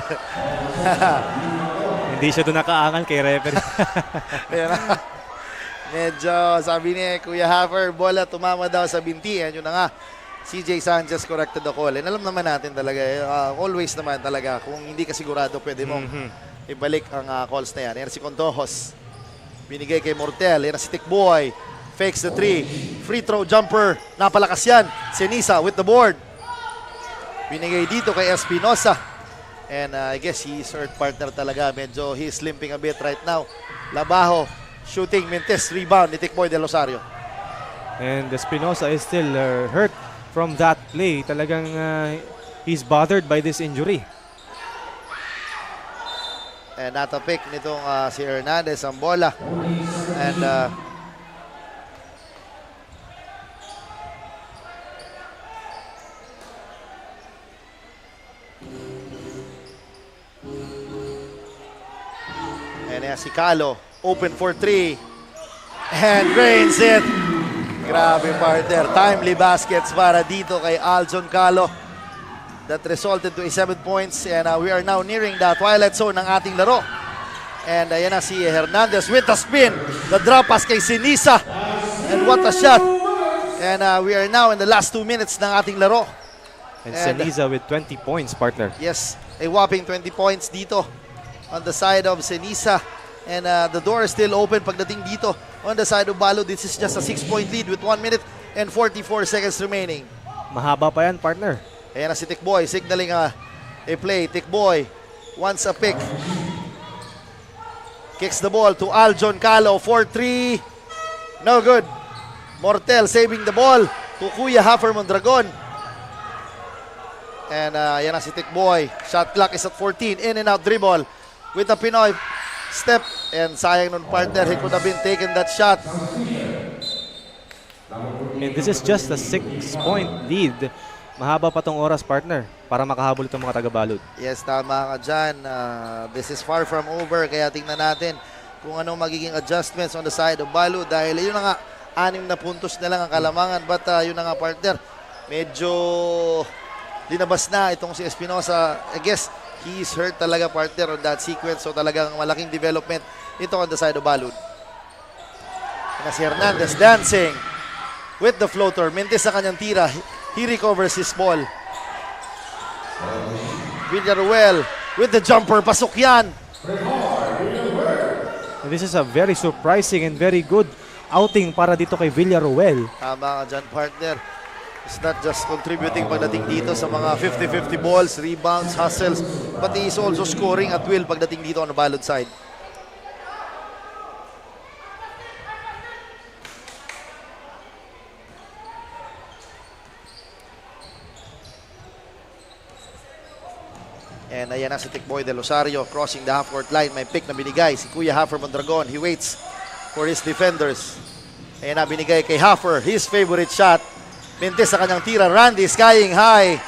Hindi siya doon nakaangal kay referee. Yan na. Medyo sabi ni Kuya Hafer, bola tumama daw sa binti. And yun na nga. CJ Sanchez corrected the call. And alam naman natin talaga, always naman talaga, kung hindi ka sigurado, pwede mong ibalik ang calls na yan. Yan si Contojos. Binigay kay Mortel. Yan si Tikboy. Fakes the 3. Free throw jumper. Napalakas yan. Senisa with the board. Binigay dito kay Espinosa. And I guess he's hurt, partner talaga. Medyo he's limping a bit right now. Labajo. Shooting. Mintes. Rebound ni Tikboy del Rosario. And Espinosa is still hurt from that play. Talagang he's bothered by this injury. And natapik nitong si Hernandez ang bola. And si Calo open for 3 and drains it. Grabe, partner. Timely baskets para dito kay Aljon Calo. That resulted to 7 points. And we are now nearing the twilight zone ng ating laro. And ayan na si Hernandez with the spin. The drop pass kay Sinisa. And what a shot. And we are now in the last 2 minutes ng ating laro. And Sinisa with 20 points, partner. Yes, a whopping 20 points dito on the side of Sinisa. And the door is still open pagdating dito on the side of Balo. This is just a 6-point lead with 1 minute and 44 seconds remaining. Mahaba pa yan, partner. Ayan na si Tikboy signaling a play. Tikboy wants a pick. Kicks the ball to Aljon Calo for 3. No good. Mortel saving the ball to Kuya Hafer Mondragon. And ayan na si Tikboy. Shot clock is at 14. In and out dribble with a Pinoy step, and sayang nun, partner, he could have been taken that shot. And this is just a 6-point lead. Mahaba pa tong oras, partner, para makahabol itong mga taga-Balud. Yes, tama ka dyan. This is far from over, kaya tingnan natin kung anong magiging adjustments on the side of Balud. Dahil yun na nga, 6 na puntos na lang ang kalamangan. But yun na nga, partner, medyo linabas na itong si Espinosa. I guess he's hurt talaga, partner, on that sequence. So talagang malaking development ito on the side of Balud. Na si Hernandez dancing with the floater. Mintis sa kanyang tira. He recovers his ball. Villaruel with the jumper. Pasok yan. And this is a very surprising and very good outing para dito kay Villaruel. Tama ka dyan, partner. It's not just contributing pagdating dito sa mga 50-50 balls, rebounds, hustles, but he is also scoring at will pagdating dito on the Balud side. And ayan na si Tikboy del Rosario crossing the half-court line. May pick na binigay si Kuya Hafer Mondragon. He waits for his defenders. Ayan na binigay kay Hafer, his favorite shot. Mintis sa kanyang tira. Randy skying high.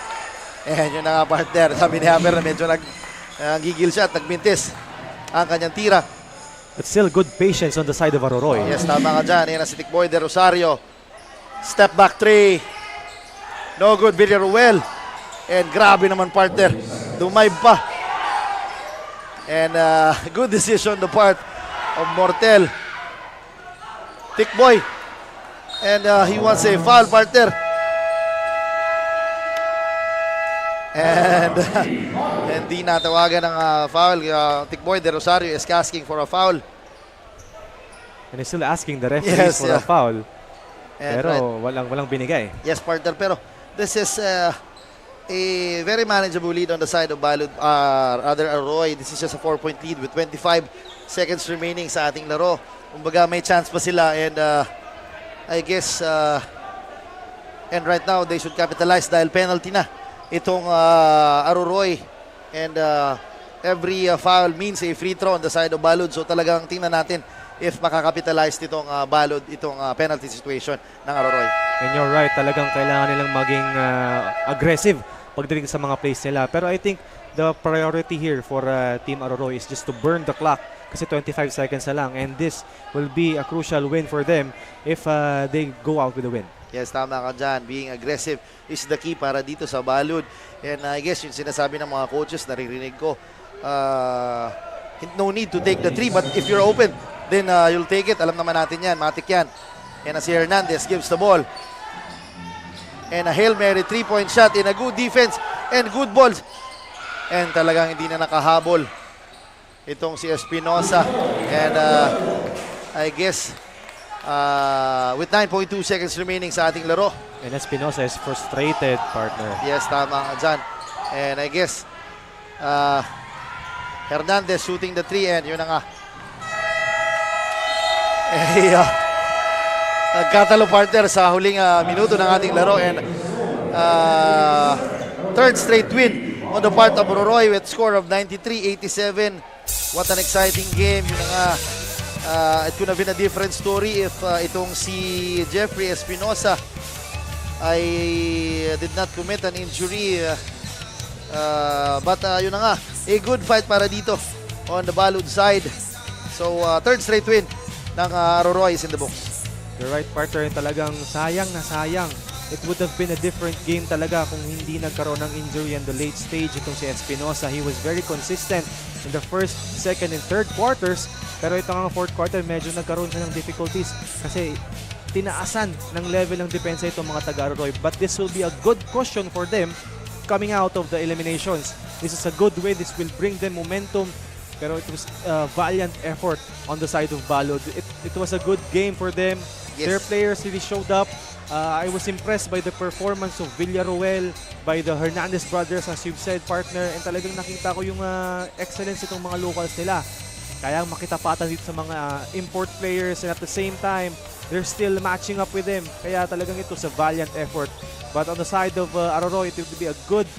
And yun na nga, partner. Sabi ni Hafer na medyo nagigil siya at nagmintis ang kanyang tira. But still good patience on the side of Aroroy. Yes, tama ka dyan. Ayan na si Tikboy de Rosario. Step back 3. No good, Villaruel. And grabe naman, partner. Dumayb pa. And good decision on the part of Mortel. Tikboy. And he wants a foul, partner. And hindi natawagan ng foul. Tikboy de Rosario is asking for a foul. And he's still asking the referee for a foul. And Pero walang binigay. yes, partner. Pero this is a very manageable lead on the side of Balud, rather Arroy. This is just a 4-point lead with 25 seconds remaining sa ating laro. Kumbaga may chance pa sila and I guess and right now they should capitalize dahil penalty na itong Aroroy and every foul means a free throw on the side of Balud. So talagang tingnan natin if makakapitalize itong Balud, itong penalty situation ng Aroroy. And you're right, talagang kailangan nilang maging aggressive pagdating sa mga plays nila. Pero I think the priority here for Team Aroroy is just to burn the clock kasi 25 seconds na lang and this will be a crucial win for them if they go out with a win. Yes, tama ka dyan. Being aggressive is the key para dito sa Balud. And I guess yung sinasabi ng mga coaches, naririnig ko, no need to take the three, but if you're open, then you'll take it. Alam naman natin yan, matik yan. And si Hernandez gives the ball. And a Hail Mary 3-point shot in a good defense and good balls. And talagang hindi na nakahabol itong si Espinosa. And I guess with 9.2 seconds remaining sa ating laro. And Espinosa is frustrated, partner. Yes, tama ka dyan. And I guess Hernandez shooting the 3 and yun na nga. Nagkatalo partner sa huling minuto ng ating laro and third straight win on the part of Aroroy with score of 93-87. What an exciting game. Yun na nga. It could have been a different story if itong si Jeffrey Espinosa ay did not commit an injury. But yun na nga. A good fight para dito on the Balud side. So third straight win ng Aroroy is in the books. You're right, partner. Talagang sayang na sayang. It would have been a different game talaga kung hindi nagkaroon ng injury in the late stage itong si Espinosa. He was very consistent in the first, second, and third quarters. Pero ito nga fourth quarter, medyo nagkaroon siya ng difficulties kasi tinaasan ng level ng depensa itong mga taga-Aroroy. But this will be a good cushion for them coming out of the eliminations. This is a good way. This will bring them momentum. Pero it was a valiant effort on the side of Balud. It was a good game for them. Yes. Their players really showed up. I was impressed by the performance of Villaruel, by the Hernandez brothers, as you've said, partner. And talagang nakita ko yung excellence itong mga locals nila. Kaya makitapatan dito sa mga import players and at the same time, they're still matching up with them. Kaya talagang ito sa valiant effort. But on the side of Aroroy, it will be a good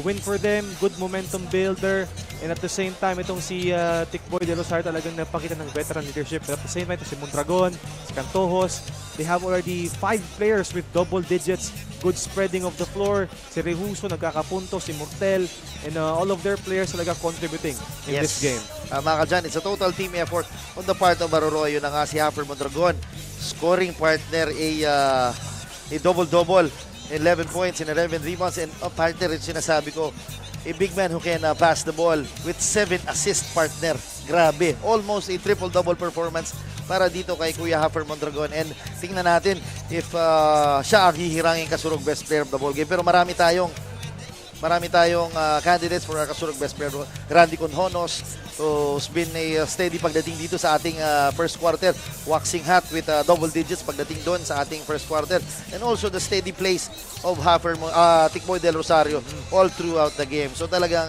win for them, good momentum builder. And at the same time, itong si Tikboy de Rosario talagang napakita ng veteran leadership. But at the same time, ito si Mondragon, si Cantojos, they have already 5 players with double digits, good spreading of the floor. Si Rehuso nagkakapunto, si Mortel, and all of their players talaga contributing in this game. Tama ka dyan. It's a total team effort on the part of Aroroy. Yun na nga si Haffer Mondragon, scoring partner, a double-double, 11 points and 11 rebounds, and partner rin sinasabi ko, a big man who can pass the ball with 7 assist partner. Grabe. Almost a triple-double performance para dito kay Kuya Haffer Mondragon. And tingnan natin if siya ang hihirangin kasurog best player of the ball game. Pero marami tayong candidates for our kasurog best player. Randy Conhonos, who's been a steady pagdating dito sa ating first quarter. Waxing hot with double digits pagdating doon sa ating first quarter. And also the steady plays of Tikboy del Rosario all throughout the game. So talagang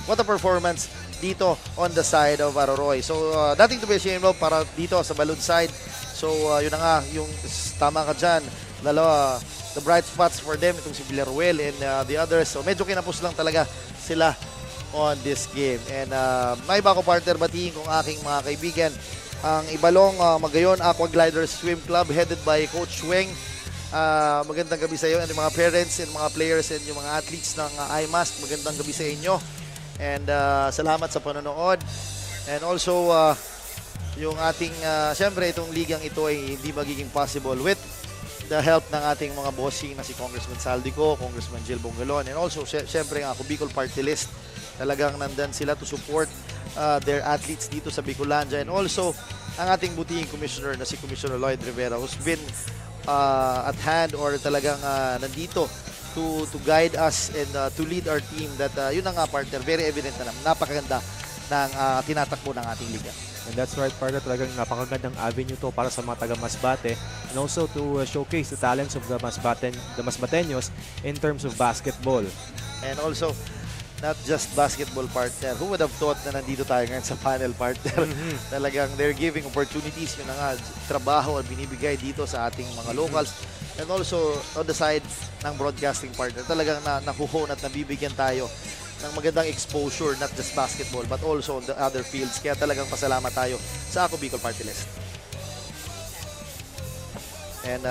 what a performance dito on the side of Aroroy. So dating to be ashamed of para dito sa Balud side. So yun na nga, yung tama ka dyan. Dalawa, the bright spots for them, itong si Villaruel and the others. So medyo kinapos lang talaga sila on this game. And may iba ko partner, batiin kong aking mga kaibigan. Ang Ibalong Magayon Aqua Gliders Swim Club headed by Coach Weng. Magandang gabi sa iyo and yung mga parents and mga players and yung mga athletes ng IMASC. Magandang gabi sa inyo. And salamat sa panonood. And also, yung ating, syempre itong ligang ito ay hindi magiging possible with the help ng ating mga bossing na si Congressman Saldico, Congressman Jill Bongalon, and also syempre ang Ako Bicol Party List. Talagang nandan sila to support their athletes dito sa Bicolandia. And also, ang ating butihing commissioner na si Commissioner Lloyd Rivera who's been at hand or talagang nandito to guide us and to lead our team that yun na nga partner, very evident na napakaganda ng tinatakbo ng ating liga. And that's right, partner. Talagang napakagandang avenue to para sa mga taga Masbate and also to showcase the talents of the Masbateños in terms of basketball. And also, not just basketball partner. Who would have thought na nandito tayo ngayon sa panel partner? Talagang they're giving opportunities, yun na nga, trabaho at binibigay dito sa ating mga locals. And also, on the side ng broadcasting partner, talagang nakuhon at nabibigyan tayo ng magandang exposure, not just basketball, but also on the other fields. Kaya talagang pasalamat tayo sa Ako Bicol Party List. And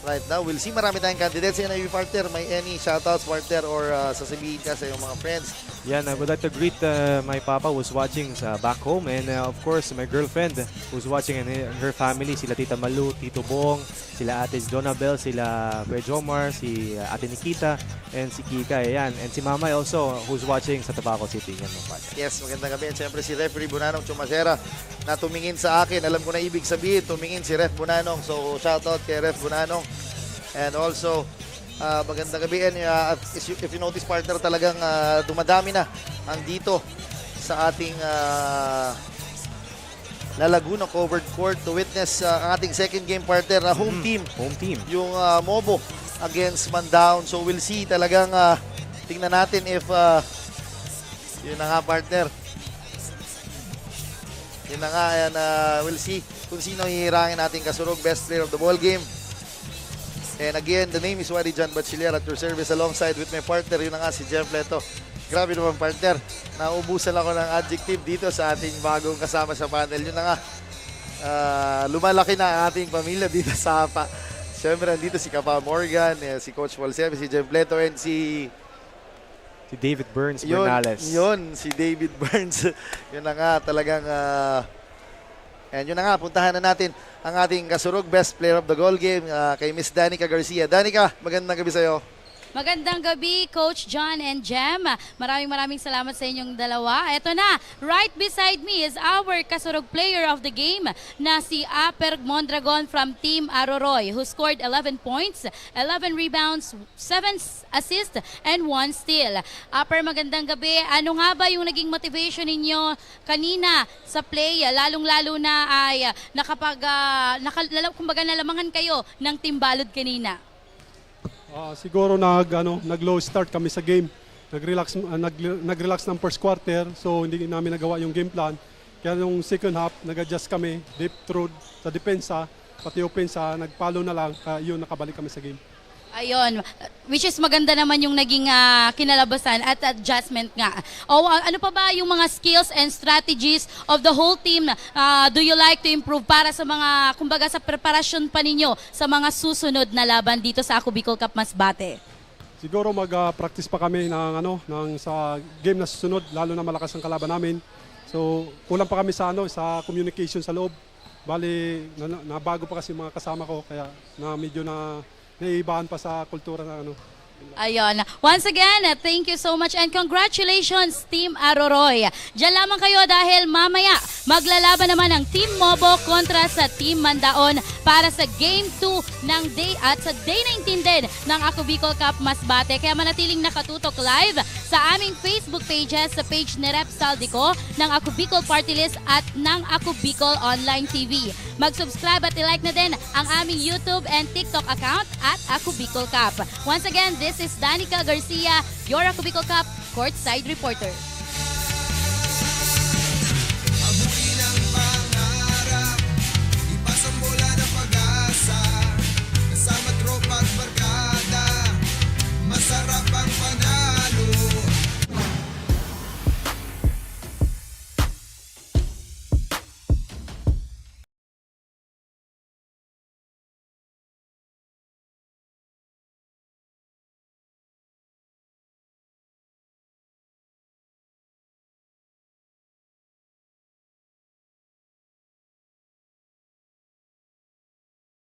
right now, we'll see marami tayong candidates. Yan ay partner, may any shoutouts partner or sasabihin ka sa iyong mga friends? Yan, I would like to greet my papa who's watching sa back home and of course my girlfriend who's watching and her family, sila Tita Malu, Tito Bong, sila Ate Donabel, sila Kuya Jomar, si Ate Nikita, and si Kika, yan. And si Mama also who's watching sa Tabaco City. Yan, yes, magandang gabi. At siyempre si Referee Bunanong Chumasera na tumingin sa akin. Alam ko na ibig sabihin, tumingin si Ref Bunanong. So shoutout kay Ref Bunanong. And also, magandang gabi. And if you notice partner, talagang dumadami na ang dito sa ating Laguna covered court to witness ang ating second game partner na home team. Yung Mobo against Mandaon. So we'll see talagang tingnan natin if yun na nga partner. Yun na nga, and we'll see kung sino hihirangin nating kasurog best player of the ball game. And again, the name is Wadi John Bachiller at your service alongside with my partner. Yun na nga si Jem Pleto. Grabe naman partner, naubusan ako ng adjective dito sa ating bagong kasama sa panel. Yun na nga, lumalaki na ang ating pamilya dito sa APA. Siyempre, nandito si Kapa Morgan, si Coach Walsebe, si Jem Pleto, and si David Burns Bernales. Yun, si David Burns. Yun na nga, talagang and yun na nga, puntahan na natin ang ating kasurog best player of the goal game kay Miss Danica Garcia. Danica, magandang gabi sa'yo. Magandang gabi, Coach John and Jem. Maraming salamat sa inyong dalawa. Ito na, right beside me is our kasurog player of the game na si Aper Mondragon from Team Aroroy who scored 11 points, 11 rebounds, 7 assists, and 1 steal. Aper, magandang gabi. Ano nga ba yung naging motivation ninyo kanina sa play? Lalong-lalo na ay kumbaga nalamangan kayo ng Team Balud kanina. Siguro nag-low start kami sa game. Nag-relax ng first quarter, so hindi namin nagawa yung game plan. Kaya nung second half, nag-adjust kami, deep through sa depensa, pati opensa, nag-follow na lang, yun, nakabalik kami sa game. Ayun, which is maganda naman yung naging kinalabasan at adjustment nga. Ano pa ba yung mga skills and strategies of the whole team do you like to improve para sa mga, kumbaga sa preparasyon pa ninyo sa mga susunod na laban dito sa Ako Bicol Cup Masbate? Siguro mag-practice pa kami sa game na susunod, lalo na malakas ang kalaban namin. So kulang pa kami sa communication sa loob. Bali, nabago pa kasi mga kasama ko, kaya medyo naiibahan pa sa kultura na Ayun. Once again, thank you so much and congratulations Team Aroroy. Diyan lamang kayo dahil mamaya maglalaban naman ang Team Mobo kontra sa Team Mandaon para sa Game 2 ng day at sa Day 19 din ng Ako Bicol Cup Masbate. Kaya manatiling nakatutok live sa aming Facebook pages, sa page ni Rep Saldico ng Ako Bicol Party List at ng Ako Bicol Online TV. Mag-subscribe at i-like na din ang aming YouTube and TikTok account at Ako Bicol Cup. Once again, this is Danica Garcia, your Ako Bicol Cup courtside reporter.